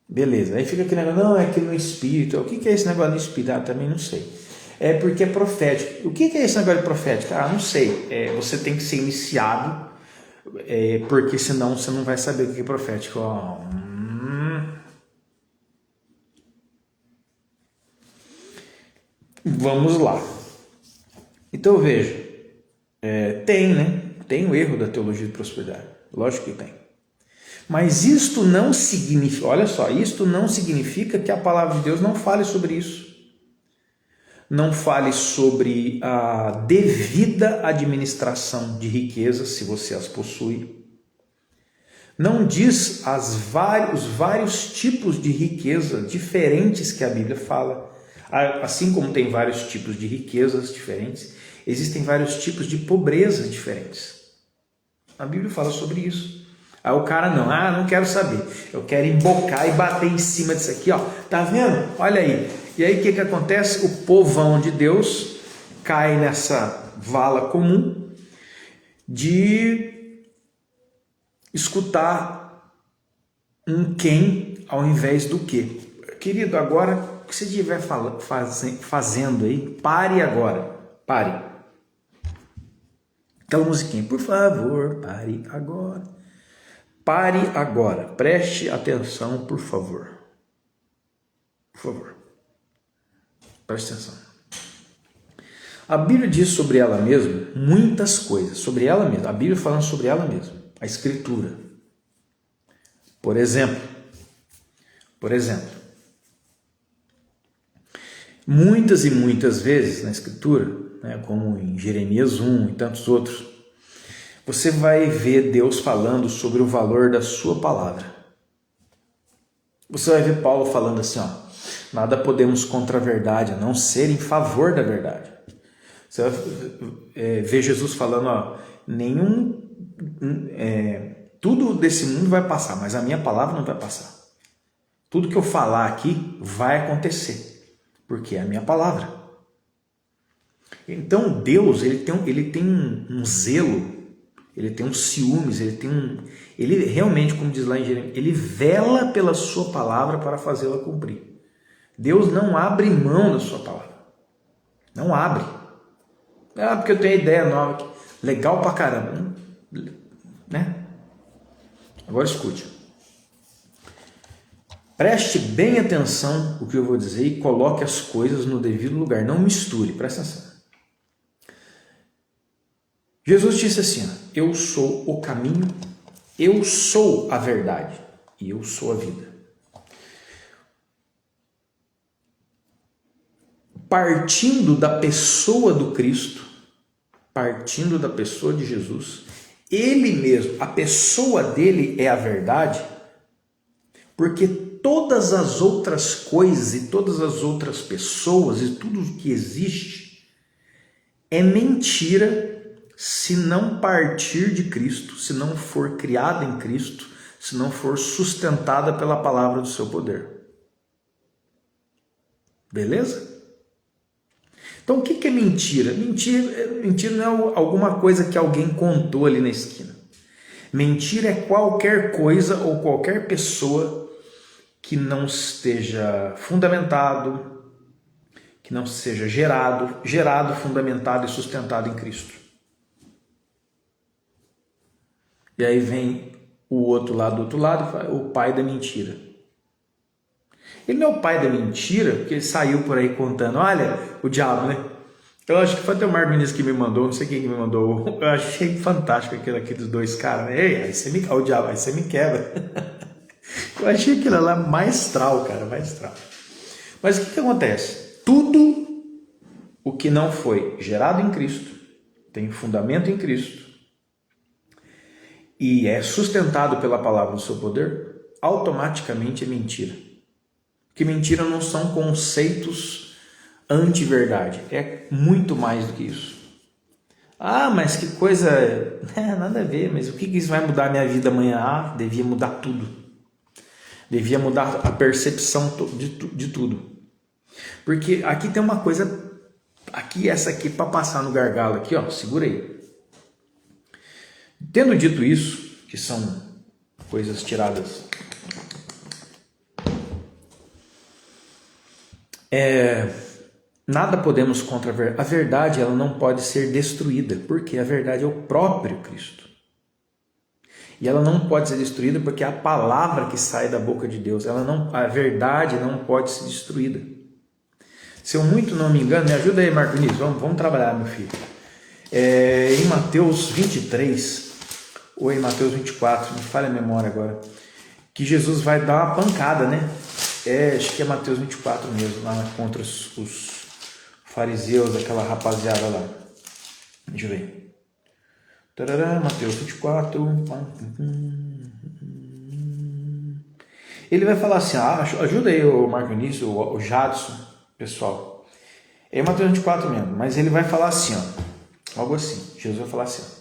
beleza, aí fica aquele negócio, não, é que no espírito, o que é esse negócio no espírito? Ah, também não sei. É porque é profético. O que é esse negócio de profético? Ah, não sei. Você tem que ser iniciado, porque senão você não vai saber o que é profético. Vamos lá. Então veja, tem, né? Tem o erro da teologia de prosperidade. Lógico que tem. Mas isto não significa, olha só, isto não significa que a palavra de Deus não fale sobre isso. Não fale sobre a devida administração de riquezas, se você as possui. Não diz os vários tipos de riqueza diferentes que a Bíblia fala. Assim como tem vários tipos de riquezas diferentes, existem vários tipos de pobreza diferentes. A Bíblia fala sobre isso. Aí o cara não quero saber, eu quero embocar e bater em cima disso aqui, ó. Tá vendo? Olha aí. E aí o que acontece? O povão de Deus cai nessa vala comum de escutar um quem ao invés do que. Querido, agora o que você estiver fazendo aí, pare agora, pare. Aquela musiquinha, por favor, pare agora. Pare agora, preste atenção, por favor. Por favor, preste atenção. A Bíblia diz sobre ela mesma muitas coisas, sobre ela mesma. A Bíblia falando sobre ela mesma, a Escritura. Por exemplo, muitas e muitas vezes na Escritura, né, como em Jeremias 1 e tantos outros, você vai ver Deus falando sobre o valor da sua palavra. você vai ver Paulo falando assim, ó, nada podemos contra a verdade, a não ser em favor da verdade. Você vai ver Jesus falando, ó, tudo desse mundo vai passar, mas a minha palavra não vai passar. Tudo que eu falar aqui vai acontecer, porque é a minha palavra. Então Deus, ele tem um zelo, ele tem um ciúmes, ele realmente, como diz lá em Jeremias, ele vela pela sua palavra para fazê-la cumprir. Deus não abre mão da sua palavra. Não abre. Ah, porque eu tenho ideia nova aqui. Legal pra caramba. Né? Agora escute. Preste bem atenção no que eu vou dizer e coloque as coisas no devido lugar. Não misture, presta atenção. Jesus disse assim, eu sou o caminho, eu sou a verdade e eu sou a vida. Partindo da pessoa do Cristo, partindo da pessoa de Jesus, ele mesmo, a pessoa dele é a verdade, porque todas as outras coisas e todas as outras pessoas e tudo que existe é mentira se não partir de Cristo, se não for criada em Cristo, se não for sustentada pela palavra do seu poder. Beleza? Então o que é mentira? Mentira não é alguma coisa que alguém contou ali na esquina. Mentira é qualquer coisa ou qualquer pessoa que não esteja fundamentado, que não seja gerado, fundamentado e sustentado em Cristo. E aí vem o outro lado do outro lado, o pai da mentira. Ele não é o pai da mentira, porque ele saiu por aí contando, olha, o diabo, né? Eu acho que foi até o Marco Vinícius que me mandou, não sei quem que me mandou. Eu achei fantástico aqueles dois caras, né? Ei, aí você o diabo, aí você me quebra. Eu achei aquilo lá maestral, cara, maestral. Mas o que acontece? Tudo o que não foi gerado em Cristo, tem fundamento em Cristo, e é sustentado pela palavra do seu poder, automaticamente é mentira. Porque mentira não são conceitos anti-verdade, é muito mais do que isso. Ah, mas que coisa, nada a ver, mas o que isso vai mudar a minha vida amanhã? Ah, devia mudar tudo. Devia mudar a percepção de tudo. Porque aqui tem uma coisa, aqui essa aqui para passar no gargalo aqui, ó, segura aí. Tendo dito isso, que são coisas tiradas, nada podemos contra a verdade. A verdade, ela não pode ser destruída, porque a verdade é o próprio Cristo. E ela não pode ser destruída porque é a palavra que sai da boca de Deus. A verdade não pode ser destruída. Se eu muito não me engano, me ajuda aí, Marco Vinícius, vamos trabalhar, meu filho. Em Mateus 23, ou em Mateus 24, me falha a memória agora, que Jesus vai dar uma pancada, né? Acho que é Mateus 24 mesmo, lá contra os fariseus, aquela rapaziada lá. Deixa eu ver. Tarará, Mateus 24. Ele vai falar assim, ajuda aí o Marco Vinícius, o Jadson, pessoal. É Mateus 24 mesmo, mas ele vai falar assim, ó, algo assim. Jesus vai falar assim, ó,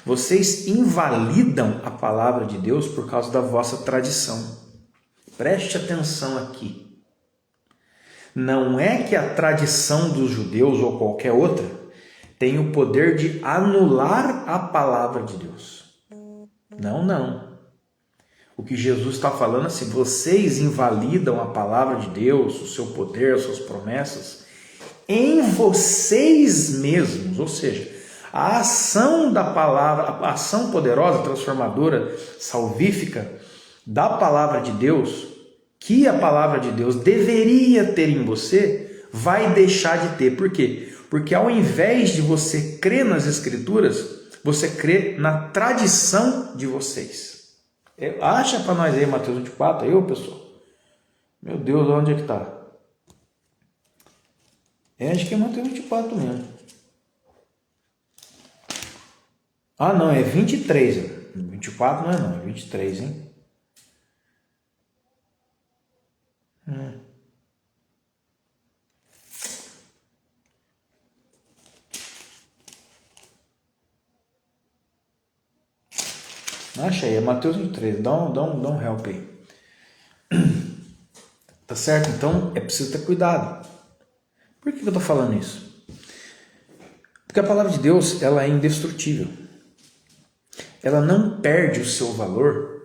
vocês invalidam a palavra de Deus por causa da vossa tradição. Preste atenção aqui. Não é que a tradição dos judeus ou qualquer outra tem o poder de anular a palavra de Deus. Não. O que Jesus está falando é assim, vocês invalidam a palavra de Deus, o seu poder, as suas promessas, em vocês mesmos, ou seja, a ação da palavra, a ação poderosa, transformadora, salvífica da palavra de Deus, que a palavra de Deus deveria ter em você, vai deixar de ter. Por quê? Porque ao invés de você crer nas Escrituras, você crê na tradição de vocês. Acha para nós aí Mateus 24, aí, pessoal. Meu Deus, onde é que está? Acho que é Mateus 24 mesmo. Ah, não, é 23. 24 não é não, é 23, hein? Acha aí, é Mateus 23. Dá um help aí. Tá certo? Então é preciso ter cuidado. Por que eu tô falando isso? Porque a palavra de Deus, ela é indestrutível. Ela não perde o seu valor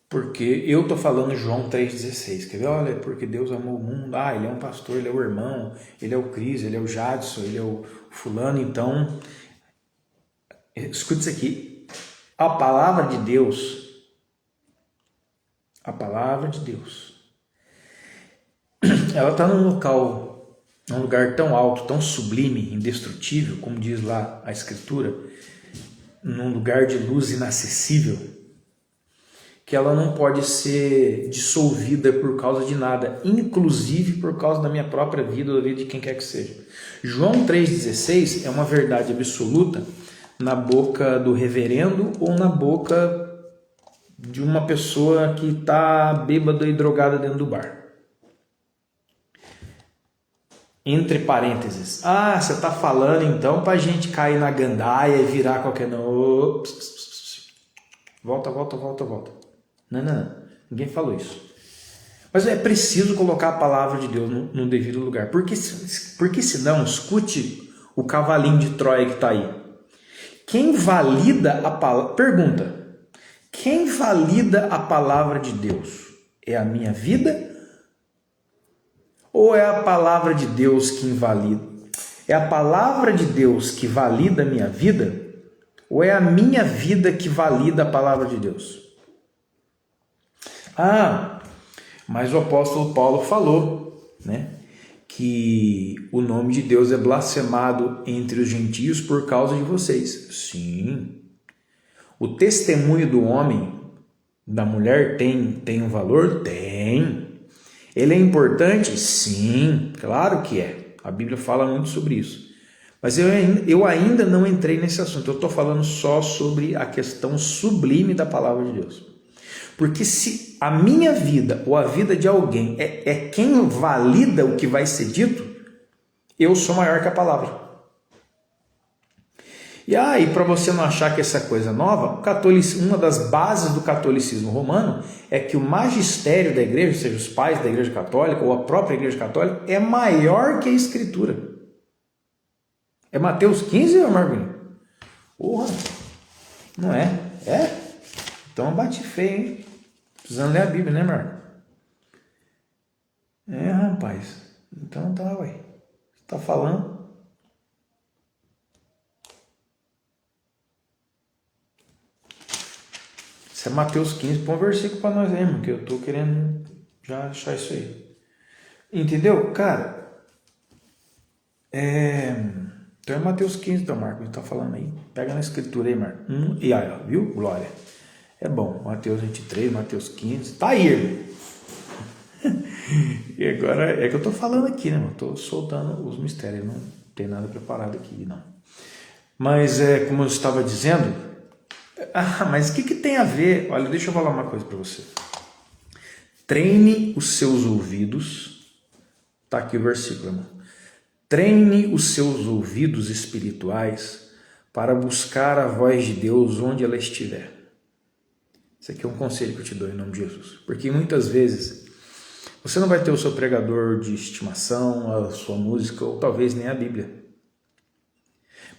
porque eu tô falando João 3,16. Quer ver? Olha, porque Deus amou o mundo. Ah, ele é um pastor, ele é o irmão, ele é o Cris, ele é o Jadson, ele é o fulano. Então, escute isso aqui. A palavra de Deus, ela está num lugar tão alto, tão sublime, indestrutível, como diz lá a Escritura, num lugar de luz inacessível, que ela não pode ser dissolvida por causa de nada, inclusive por causa da minha própria vida ou da vida de quem quer que seja. João 3,16 é uma verdade absoluta na boca do reverendo ou na boca de uma pessoa que está bêbada e drogada dentro do bar. Entre parênteses. Ah, você está falando então para a gente cair na gandaia e virar qualquer... Não. Volta. Não. Ninguém falou isso. Mas é preciso colocar a palavra de Deus no devido lugar. Porque senão, escute o cavalinho de Troia que está aí. Quem valida a palavra... Pergunta. Quem valida a palavra de Deus? É a minha vida? Ou é a palavra de Deus que invalida? É a palavra de Deus que valida a minha vida? Ou é a minha vida que valida a palavra de Deus? Ah, mas o apóstolo Paulo falou, né, que o nome de Deus é blasfemado entre os gentios por causa de vocês. Sim. O testemunho do homem, da mulher, tem um valor? Tem. Ele é importante? Sim, claro que é. A Bíblia fala muito sobre isso. Mas eu ainda não entrei nesse assunto. Eu estou falando só sobre a questão sublime da palavra de Deus. Porque se a minha vida ou a vida de alguém é quem valida o que vai ser dito, eu sou maior que a palavra. E aí, para você não achar que essa é coisa nova, uma das bases do catolicismo romano é que o magistério da igreja, ou seja, os pais da igreja católica ou a própria igreja católica, é maior que a escritura. É Mateus 15 ou Marguinho? Porra, não é? É? Então bate feio, hein? Precisando ler a Bíblia, né, Marco? É, rapaz. Então tá, ué. Você tá falando? Isso é Mateus 15, põe um versículo para nós aí, irmão, que eu tô querendo já achar isso aí. Entendeu? Cara, então é Mateus 15, então, Marco, ele tá falando aí. Pega na escritura aí, Marco. E aí, ó, viu? Glória. É bom. Mateus 23, Mateus 15. Tá aí, irmão. E agora é que eu tô falando aqui, né, mano? Tô soltando os mistérios. Não tem nada preparado aqui, não. Mas, como eu estava dizendo... Ah, mas o que tem a ver? Olha, deixa eu falar uma coisa para você. Treine os seus ouvidos. Tá aqui o versículo, irmão. Treine os seus ouvidos espirituais para buscar a voz de Deus onde ela estiver. Esse aqui é um conselho que eu te dou em nome de Jesus. Porque muitas vezes você não vai ter o seu pregador de estimação, a sua música, ou talvez nem a Bíblia.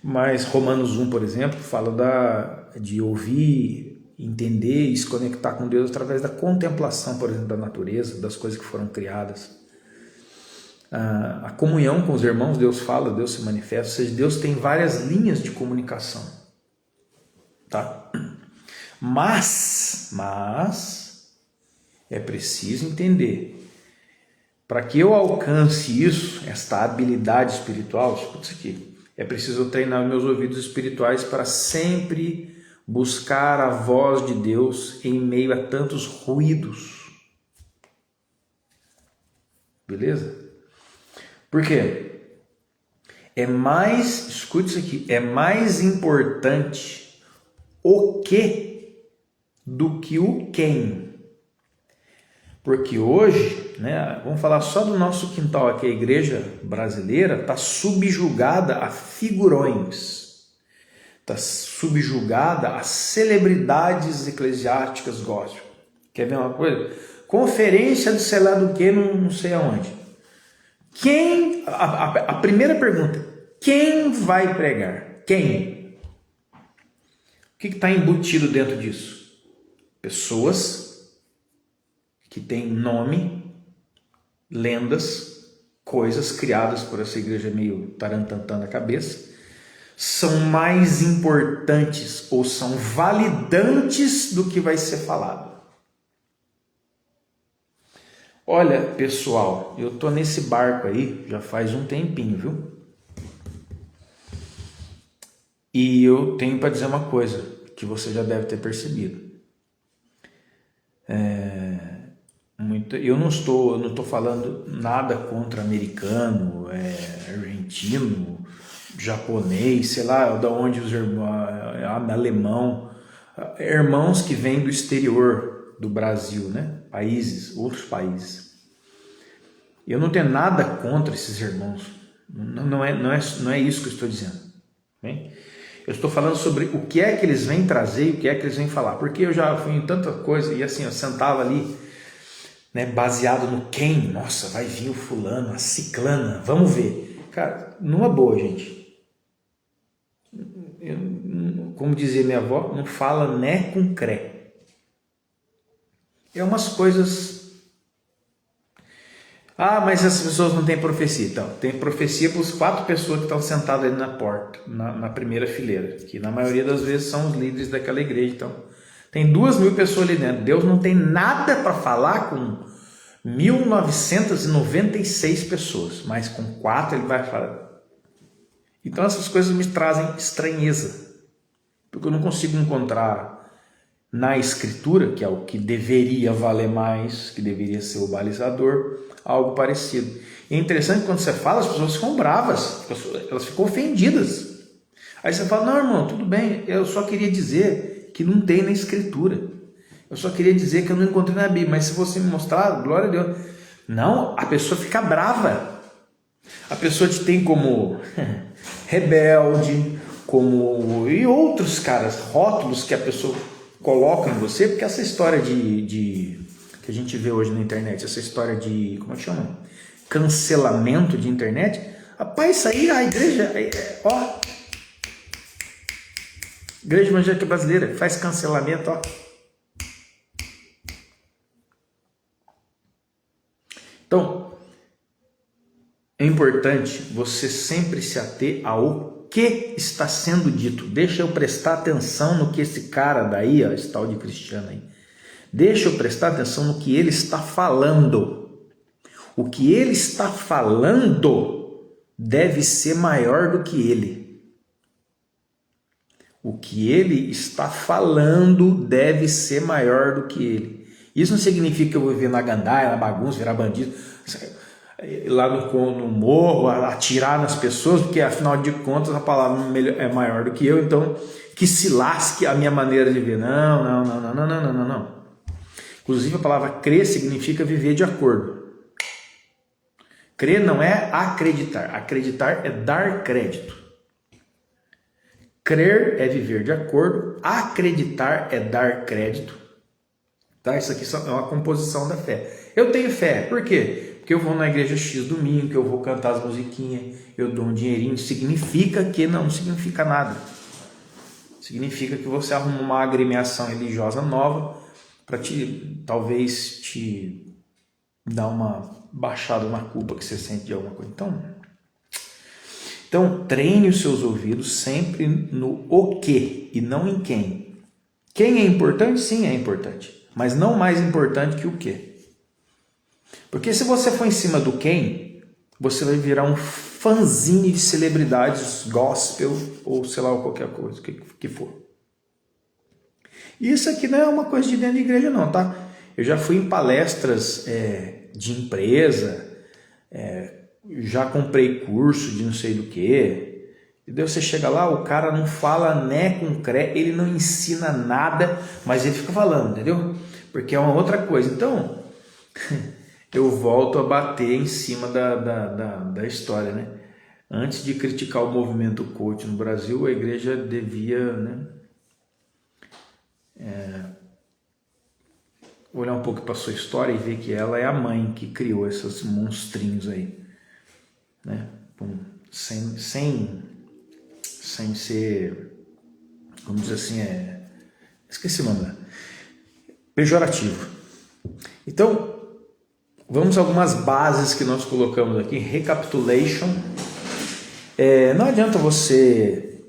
Mas Romanos 1, por exemplo, fala de ouvir, entender e se conectar com Deus através da contemplação, por exemplo, da natureza, das coisas que foram criadas. A comunhão com os irmãos, Deus fala, Deus se manifesta, ou seja, Deus tem várias linhas de comunicação. Tá? Mas é preciso entender, para que eu alcance isso, esta habilidade espiritual, escuta isso aqui, é preciso treinar meus ouvidos espirituais para sempre buscar a voz de Deus em meio a tantos ruídos. Beleza? Por quê? Escute isso aqui, é mais importante o que do que o quem. Porque hoje, né, vamos falar só do nosso quintal aqui, a igreja brasileira está subjugada a figurões, está subjugada a celebridades eclesiásticas gospel. Quer ver uma coisa? Conferência de sei lá do que, não sei aonde. A primeira pergunta, quem vai pregar? Quem? O que está embutido dentro disso? Pessoas que têm nome, lendas, coisas criadas por essa igreja meio tarantantã na cabeça, são mais importantes ou são validantes do que vai ser falado. Olha, pessoal, eu tô nesse barco aí já faz um tempinho, viu? E eu tenho para dizer uma coisa que você já deve ter percebido. Eu não estou falando nada contra americano, argentino, japonês, sei lá, da onde os alemão, irmãos que vêm do exterior do Brasil, né? Outros países. Eu não tenho nada contra esses irmãos. Não é isso que eu estou dizendo. Bem? Eu estou falando sobre o que é que eles vêm trazer e o que é que eles vêm falar. Porque eu já fui em tanta coisa e assim, eu sentava ali, né, baseado no quem. Nossa, vai vir o fulano, a ciclana, vamos ver. Cara, numa boa, gente. Como dizia minha avó, não fala né com cré. É umas coisas... mas essas pessoas não têm profecia. Então, tem profecia para as 4 pessoas que estão sentadas ali na porta, na primeira fileira, que na maioria das vezes são os líderes daquela igreja. Então, tem 2.000 pessoas ali dentro. Deus não tem nada para falar com 1.996 pessoas, mas com 4 ele vai falar. Então, essas coisas me trazem estranheza, porque eu não consigo encontrar na escritura, que é o que deveria valer mais, que deveria ser o balizador, algo parecido. E é interessante que quando você fala, as pessoas ficam bravas, elas ficam ofendidas. Aí você fala, não, irmão, tudo bem, eu só queria dizer que não tem na escritura. Eu só queria dizer que eu não encontrei na Bíblia, mas se você me mostrar, glória a Deus. Não, a pessoa fica brava. A pessoa te tem como rebelde, e outros rótulos que a pessoa coloca em você, porque essa história que a gente vê hoje na internet, essa história de, como é que chama? Cancelamento de internet. Rapaz, isso aí a igreja, Igreja Evangélica Brasileira faz cancelamento, Então, é importante você sempre se ater ao que está sendo dito. Deixa eu prestar atenção no que esse cara daí, esse tal de Cristiano aí, deixa eu prestar atenção no que ele está falando. O que ele está falando deve ser maior do que ele. O que ele está falando deve ser maior do que ele. Isso não significa que eu vou viver na gandaia, na bagunça, virar bandido, lá no morro, atirar nas pessoas, porque afinal de contas a palavra é maior do que eu, então que se lasque a minha maneira de ver. Não. Inclusive a palavra crer significa viver de acordo. Crer não é acreditar. Acreditar é dar crédito. Crer é viver de acordo. Acreditar é dar crédito. Tá? Isso aqui é uma composição da fé. Eu tenho fé. Por quê? Porque eu vou na igreja X domingo, que eu vou cantar as musiquinhas, eu dou um dinheirinho. Significa que não significa nada. Significa que você arruma uma agremiação religiosa nova para talvez te dar uma baixada na culpa que você sente de alguma coisa. Então treine os seus ouvidos sempre no o que e não em quem. Quem é importante? Sim, é importante, mas não mais importante que o que. Porque se você for em cima do quem, você vai virar um fanzine de celebridades gospel ou sei lá, qualquer coisa que for. Isso aqui não é uma coisa de dentro da igreja não, tá? Eu já fui em palestras de empresa, já comprei curso de não sei do que. Entendeu? Você chega lá, o cara não fala né com cré, ele não ensina nada, mas ele fica falando, entendeu? Porque é uma outra coisa. Então, eu volto a bater em cima da história, né? Antes de criticar o movimento coach no Brasil, a igreja devia, né, olhar um pouco para a sua história e ver que ela é a mãe que criou esses monstrinhos aí, né? Sem ser, vamos dizer assim, esqueci o nome, pejorativo. Então, vamos a algumas bases que nós colocamos aqui. Recapitulation. Não adianta você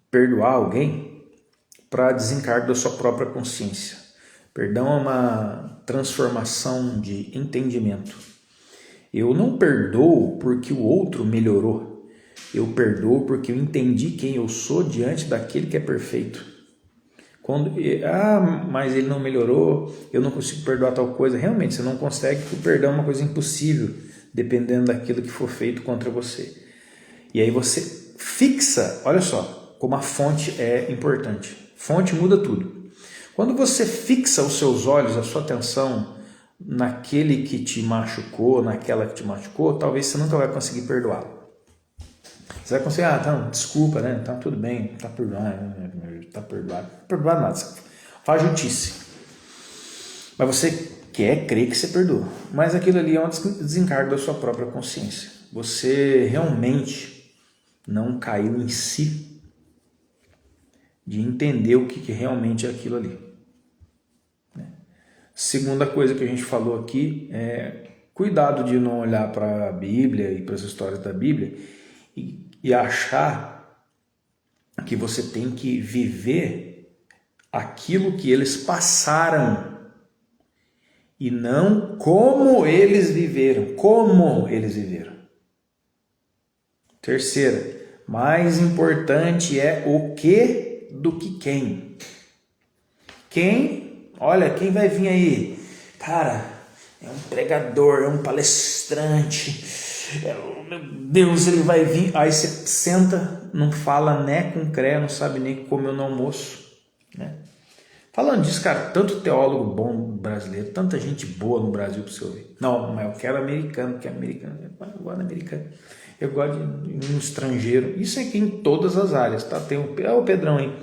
perdoar alguém para desencargo da sua própria consciência. Perdão é uma transformação de entendimento. Eu não perdoo porque o outro melhorou. Eu perdoo porque eu entendi quem eu sou diante daquele que é perfeito. Mas ele não melhorou, eu não consigo perdoar tal coisa. Realmente, você não consegue, porque o perdão é uma coisa impossível, dependendo daquilo que for feito contra você. E aí você fixa, olha só, como a fonte é importante. Fonte muda tudo. Quando você fixa os seus olhos, a sua atenção naquele que te machucou, naquela que te machucou, talvez você nunca vai conseguir perdoá-lo. Você vai conseguir, tá, desculpa, né? Tá tudo bem, tá perdoado. Não perdoado nada, faz justiça. Mas você quer crer que você perdoa. Mas aquilo ali é um desencargo da sua própria consciência. Você realmente não caiu em si de entender o que realmente é aquilo ali. Segunda coisa que a gente falou aqui é cuidado de não olhar para a Bíblia e para as histórias da Bíblia e achar que você tem que viver aquilo que eles passaram e não como eles viveram. Terceira, mais importante é o que do que quem. Olha, quem vai vir aí? Cara, é um pregador, é um palestrante. Meu Deus, ele vai vir. Aí você senta, não fala né com cré, não sabe nem o que comeu no almoço, né? Falando disso, cara, tanto teólogo bom brasileiro, tanta gente boa no Brasil para você ouvir. Não, mas eu quero americano, porque americano, eu gosto de americano. Eu gosto de um estrangeiro. Isso aqui em todas as áreas, tá? Tem o Pedrão aí.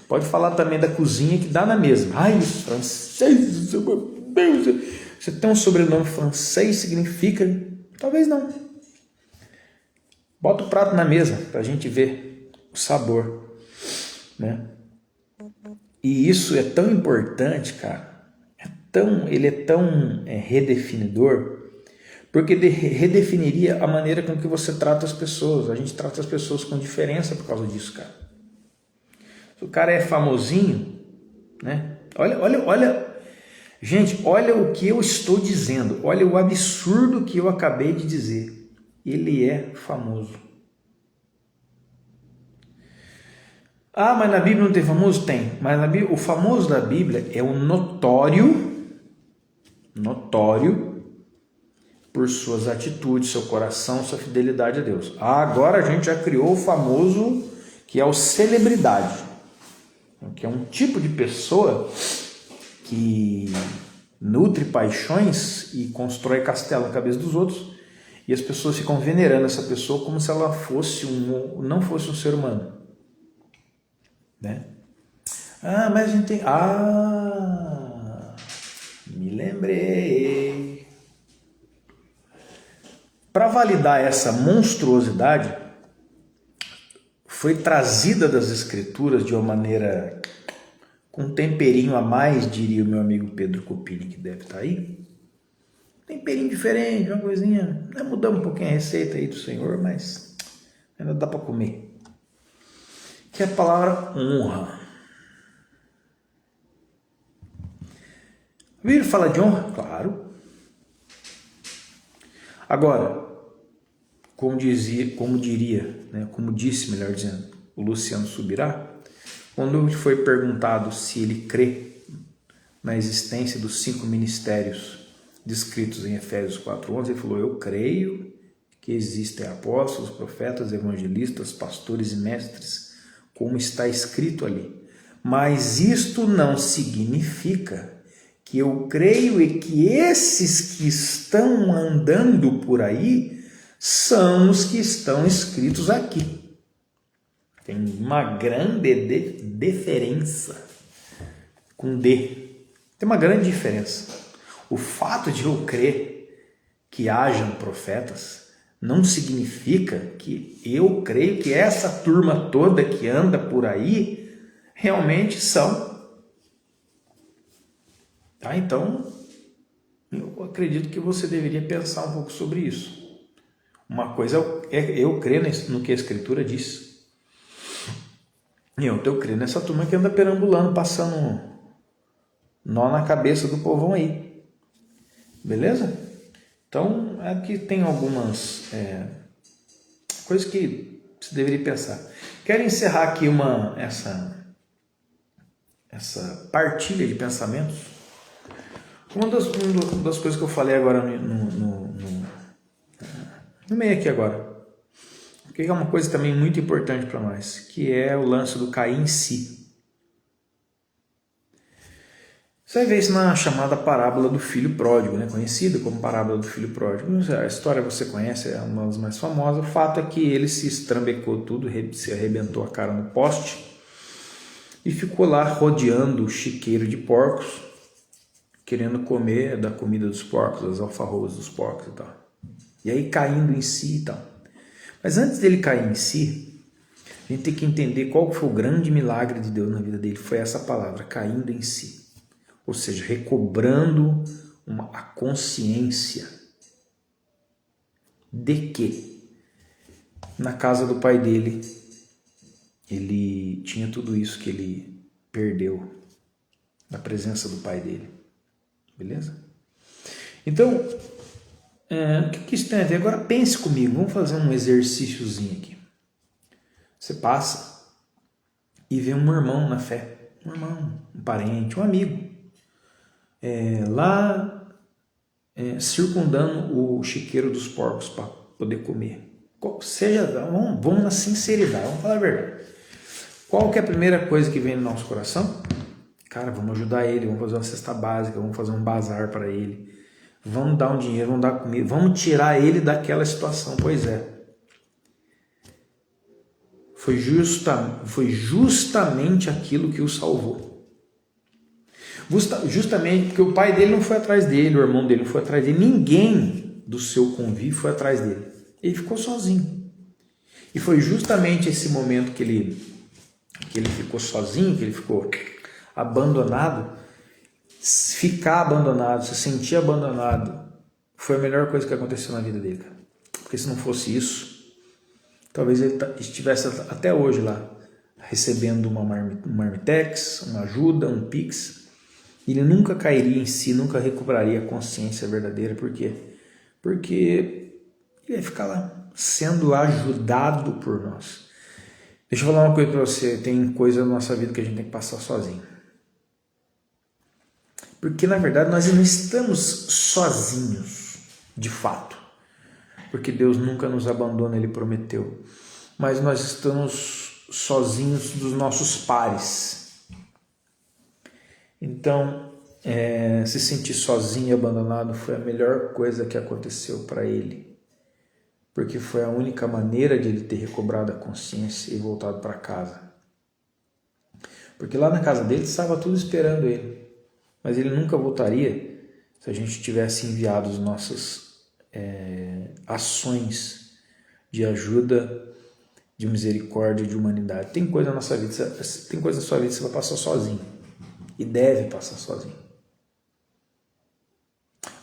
Pode falar também da cozinha que dá na mesma. Ai, os franceses, meu Deus. Você tem um sobrenome francês, significa? Talvez não. Bota o prato na mesa para a gente ver o sabor, né? E isso é tão importante, cara. Ele é tão redefinidor, porque redefiniria a maneira com que você trata as pessoas. A gente trata as pessoas com diferença por causa disso, cara. Se o cara é famosinho, né? Olha, gente, olha o que eu estou dizendo. Olha o absurdo que eu acabei de dizer. Ele é famoso. Mas na Bíblia não tem famoso? Tem. Mas na Bíblia, o famoso da Bíblia é o notório por suas atitudes, seu coração, sua fidelidade a Deus. Agora a gente já criou o famoso, que é o celebridade, que é um tipo de pessoa que nutre paixões e constrói castelo na cabeça dos outros, e as pessoas ficam venerando essa pessoa como se ela não fosse um ser humano, né? Mas a gente tem... me lembrei. Para validar essa monstruosidade, foi trazida das escrituras de uma maneira com um temperinho a mais, diria o meu amigo Pedro Copini, que deve estar aí. Temperinho diferente, uma coisinha. Mudamos um pouquinho a receita aí do Senhor, mas ainda dá para comer. Que é a palavra honra. A Bíblia fala de honra? Claro. Agora, como disse, melhor dizendo, o Luciano Subirá, quando foi perguntado se ele crê na existência dos 5 ministérios descritos em Efésios 4:11, ele falou: eu creio que existem apóstolos, profetas, evangelistas, pastores e mestres, como está escrito ali. Mas isto não significa que eu creio e que esses que estão andando por aí são os que estão escritos aqui. Tem uma grande diferença com D. Tem uma grande diferença. O fato de eu crer que hajam profetas não significa que eu creio que essa turma toda que anda por aí realmente são. Tá? Então, eu acredito que você deveria pensar um pouco sobre isso. Uma coisa é eu crer no que a Escritura diz. E eu creio nessa turma que anda perambulando, passando nó na cabeça do povão aí. Beleza? Então, aqui tem algumas coisas que você deveria pensar. Quero encerrar aqui essa partilha de pensamentos. Uma das coisas que eu falei agora no meio aqui agora, que é uma coisa também muito importante para nós, que é o lance do cair em si. Você vai ver isso na chamada parábola do filho pródigo, né? Conhecida como parábola do filho pródigo. A história você conhece, é uma das mais famosas. O fato é que ele se estrambecou tudo, se arrebentou a cara no poste e ficou lá rodeando o chiqueiro de porcos, querendo comer da comida dos porcos, das alfarrobas dos porcos e tal. E aí caindo em si e tal. Mas antes dele cair em si, a gente tem que entender qual foi o grande milagre de Deus na vida dele. Foi essa palavra, caindo em si. Ou seja, recobrando a consciência de que na casa do pai dele ele tinha tudo isso que ele perdeu na presença do pai dele. Beleza? Então, o que isso tem a ver? Agora pense comigo, vamos fazer um exercíciozinho aqui. Você passa e vê um irmão na fé, um irmão, um parente, um amigo, circundando o chiqueiro dos porcos para poder comer. Vamos na sinceridade, vamos falar a verdade. Qual que é a primeira coisa que vem no nosso coração? Cara, vamos ajudar ele, vamos fazer uma cesta básica, vamos fazer um bazar para ele, vamos dar um dinheiro, vamos dar comida, vamos tirar ele daquela situação. Pois é. Foi justamente aquilo que o salvou. Justamente porque o pai dele não foi atrás dele, o irmão dele não foi atrás dele, ninguém do seu convívio foi atrás dele. Ele ficou sozinho. E foi justamente esse momento que ele ficou sozinho, que ele ficou abandonado. Ficar abandonado, se sentir abandonado, foi a melhor coisa que aconteceu na vida dele, cara. Porque se não fosse isso, talvez ele estivesse até hoje lá, recebendo um marmitex, uma ajuda, um pix. Ele nunca cairia em si, nunca recuperaria a consciência verdadeira. Por quê? Porque ele ia ficar lá, sendo ajudado por nós. Deixa eu falar uma coisa para você, tem coisa na nossa vida que a gente tem que passar sozinho. Porque, na verdade, nós não estamos sozinhos, de fato. Porque Deus nunca nos abandona, Ele prometeu. Mas nós estamos sozinhos dos nossos pares. Então, se sentir sozinho e abandonado foi a melhor coisa que aconteceu para ele. Porque foi a única maneira de ele ter recobrado a consciência e voltado para casa. Porque lá na casa dele estava tudo esperando ele. Mas ele nunca voltaria se a gente tivesse enviado as nossas ações de ajuda, de misericórdia, de humanidade. Tem coisa na sua vida, tem coisa na sua vida que você vai passar sozinho. E deve passar sozinho.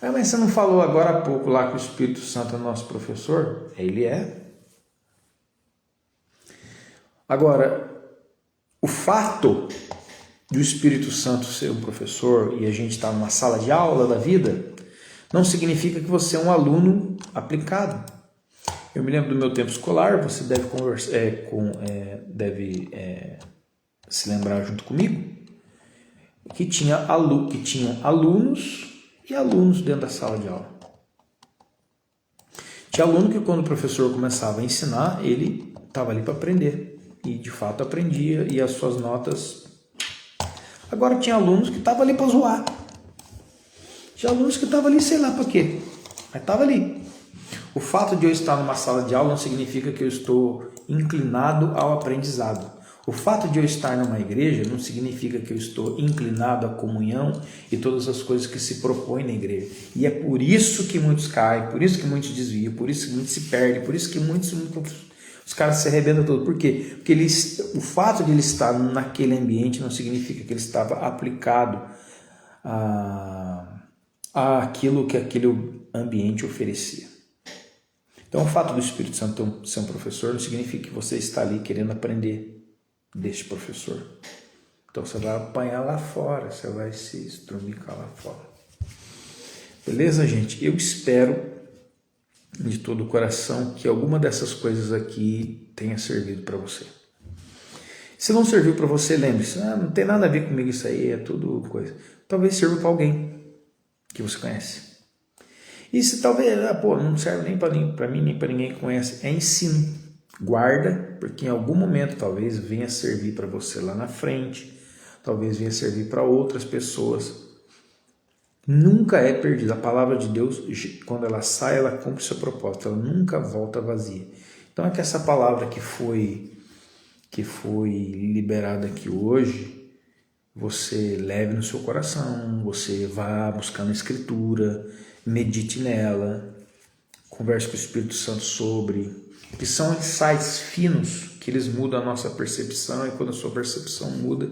Mas você não falou agora há pouco lá que o Espírito Santo é nosso professor? Ele é. Agora, o fato de o Espírito Santo ser um professor e a gente estar numa sala de aula da vida, não significa que você é um aluno aplicado. Eu me lembro do meu tempo escolar, você deve se lembrar junto comigo, que tinham alunos e alunos dentro da sala de aula. Tinha aluno que quando o professor começava a ensinar, ele estava ali para aprender. E de fato aprendia e as suas notas... Agora tinha alunos que estavam ali para zoar. Tinha alunos que estavam ali, sei lá para quê, mas estava ali. O fato de eu estar numa sala de aula não significa que eu estou inclinado ao aprendizado. O fato de eu estar numa igreja não significa que eu estou inclinado à comunhão e todas as coisas que se propõem na igreja. E é por isso que muitos caem, por isso que muitos desviam, por isso que muitos se perdem, por isso que os caras se arrebentam todo. Por quê? Porque o fato de ele estar naquele ambiente não significa que ele estava aplicado àquilo que aquele ambiente oferecia. Então, o fato do Espírito Santo ser um professor não significa que você está ali querendo aprender deste professor. Então, você vai apanhar lá fora, você vai se estrumicar lá fora. Beleza, gente? Eu espero de todo o coração que alguma dessas coisas aqui tenha servido para você. Se não serviu para você, lembre-se, não tem nada a ver comigo isso aí, é tudo coisa. Talvez sirva para alguém que você conhece. E se talvez, não serve nem para mim, nem para ninguém que conhece, é ensino. Guarda, porque em algum momento talvez venha servir para você lá na frente, talvez venha servir para outras pessoas. Nunca é perdida. A palavra de Deus, quando ela sai, ela cumpre seu propósito, ela nunca volta vazia. Então é que essa palavra que foi liberada aqui hoje, você leve no seu coração, você vá buscar na Escritura, medite nela, converse com o Espírito Santo sobre, que são insights finos, que eles mudam a nossa percepção, e quando a sua percepção muda,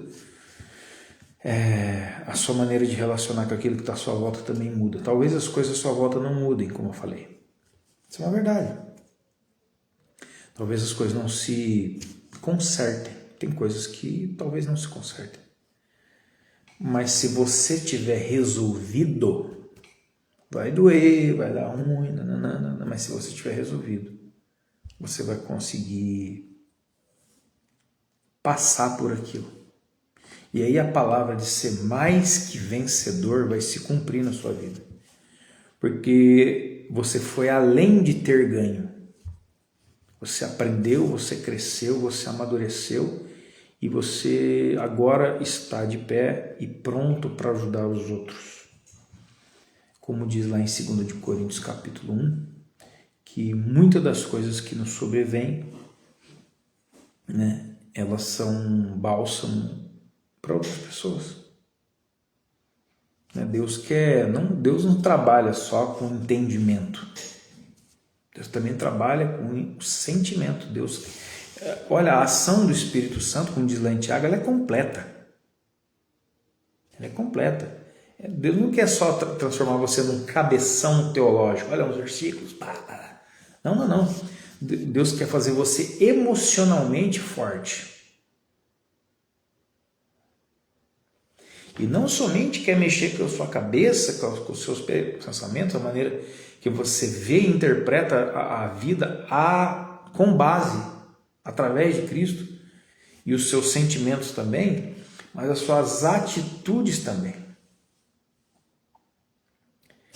a sua maneira de relacionar com aquilo que está à sua volta também muda. Talvez as coisas à sua volta não mudem, como eu falei. Isso é uma verdade. Talvez as coisas não se consertem. Tem coisas que talvez não se consertem. Mas se você tiver resolvido, vai doer, vai dar ruim, mas se você tiver resolvido, você vai conseguir passar por aquilo. E aí a palavra de ser mais que vencedor vai se cumprir na sua vida. Porque você foi além de ter ganho. Você aprendeu, você cresceu, você amadureceu e você agora está de pé e pronto para ajudar os outros. Como diz lá em 2 Coríntios capítulo 1, que muitas das coisas que nos sobrevêm, elas são bálsamo para outras pessoas. Deus não trabalha só com entendimento. Deus também trabalha com sentimento. Olha, a ação do Espírito Santo, como diz lá em Tiago, ela é completa. Ela é completa. Deus não quer só transformar você num cabeção teológico. Olha uns versículos. Não. Deus quer fazer você emocionalmente forte. E não somente quer mexer com a sua cabeça, com os seus pensamentos, a maneira que você vê e interpreta a vida com base, através de Cristo, e os seus sentimentos também, mas as suas atitudes também.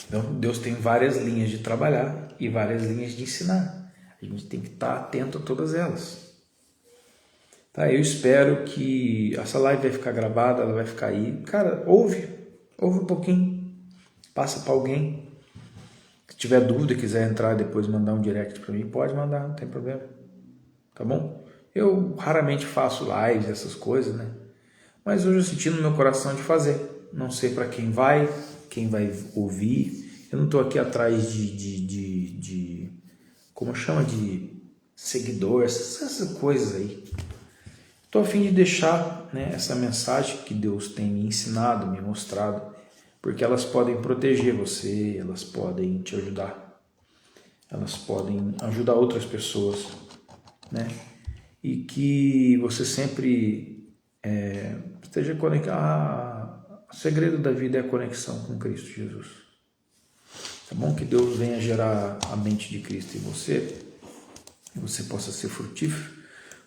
Então, Deus tem várias linhas de trabalhar e várias linhas de ensinar. A gente tem que estar atento a todas elas. Tá, eu espero que essa live vai ficar gravada, ela vai ficar aí. Cara, ouve um pouquinho, passa para alguém. Se tiver dúvida, quiser entrar depois mandar um direct para mim, pode mandar, não tem problema. Tá bom? Eu raramente faço lives, essas coisas, né? Mas hoje eu senti no meu coração de fazer. Não sei para quem vai ouvir. Eu não estou aqui atrás de como chama, de seguidor, essas coisas aí. Estou a fim de deixar, essa mensagem que Deus tem me ensinado, me mostrado, porque elas podem proteger você, elas podem te ajudar, elas podem ajudar outras pessoas, e que você sempre esteja conectado. O segredo da vida é a conexão com Cristo Jesus. Tá bom? Que Deus venha gerar a mente de Cristo em você, que você possa ser frutífero.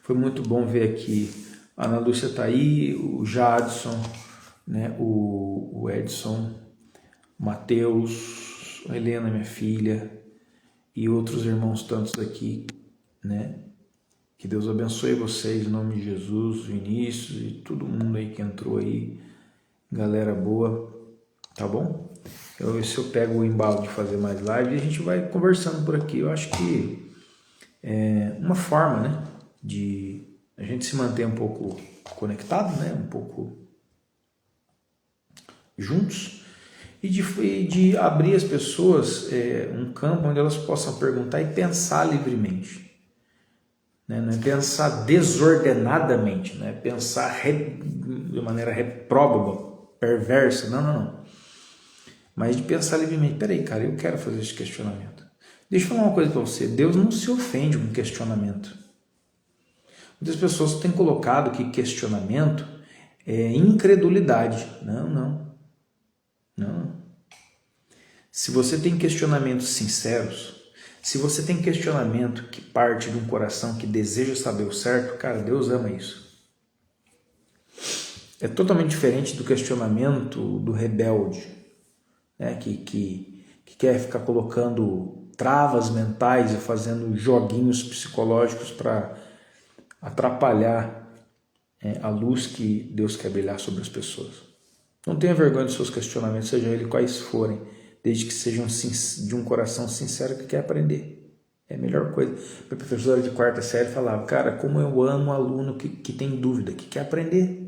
Foi muito bom ver aqui, a Ana Lúcia está aí, o Jadson, o Edson, o Matheus, a Helena, minha filha, e outros irmãos tantos aqui, Que Deus abençoe vocês, em nome de Jesus, Vinícius e todo mundo aí que entrou aí, galera boa, tá bom? Se eu pego o embalo de fazer mais live, a gente vai conversando por aqui. Eu acho que é uma forma, né, de a gente se manter um pouco conectado, né, um pouco juntos, e de abrir as pessoas um campo onde elas possam perguntar e pensar livremente. Né? Não é pensar desordenadamente, não é pensar de maneira repróbaba, perversa, não. Mas de pensar livremente. Peraí, cara, eu quero fazer esse questionamento. Deixa eu falar uma coisa para você. Deus não se ofende com questionamento. Muitas pessoas têm colocado que questionamento é incredulidade. Não. Se você tem questionamentos sinceros, se você tem questionamento que parte de um coração que deseja saber o certo, cara, Deus ama isso. É totalmente diferente do questionamento do rebelde, né, que quer ficar colocando travas mentais e fazendo joguinhos psicológicos para atrapalhar a luz que Deus quer brilhar sobre as pessoas. Não tenha vergonha dos seus questionamentos, sejam eles quais forem, desde que sejam de um coração sincero que quer aprender. É a melhor coisa. Minha professora de quarta série falava, cara, como eu amo aluno que tem dúvida, que quer aprender.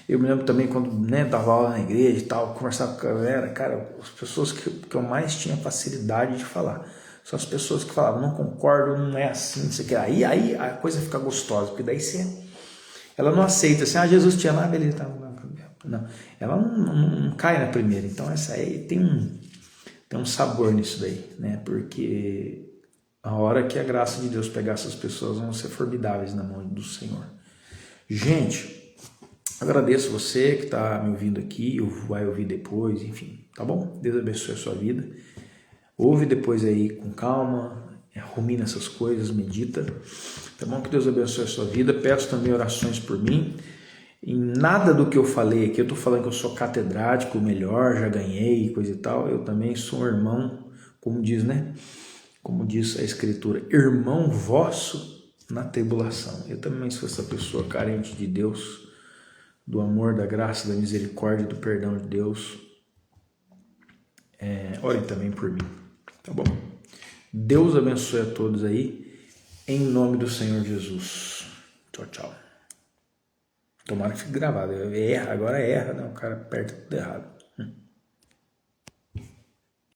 Eu me lembro também quando dava aula na igreja e tal, conversava com a galera, cara, as pessoas que eu mais tinha facilidade de falar. São as pessoas que falavam, não concordo, não é assim, não sei o que. Aí a coisa fica gostosa, porque daí ela não aceita assim, Jesus te ama, beleza, tá. Não, ela não cai na primeira. Então essa aí tem um sabor nisso daí, né? Porque a hora que a graça de Deus pegar essas pessoas vão ser formidáveis na mão do Senhor. Gente, agradeço você que está me ouvindo aqui, ou vai ouvir depois, enfim, tá bom? Deus abençoe a sua vida. Ouve depois aí com calma, rumina essas coisas, medita, tá bom? Que Deus abençoe a sua vida. Peço também orações por mim. Em nada do que eu falei aqui, eu estou falando que eu sou catedrático, melhor, já ganhei, coisa e tal. Eu também sou um irmão, como diz, né? Como diz a Escritura, irmão vosso na tribulação. Eu também sou essa pessoa carente de Deus, do amor, da graça, da misericórdia, do perdão de Deus. Ore também por mim, tá bom? Deus abençoe a todos aí, em nome do Senhor Jesus. Tchau, tchau. Tomara que fique gravado. Agora erra, né? O cara aperta tudo errado.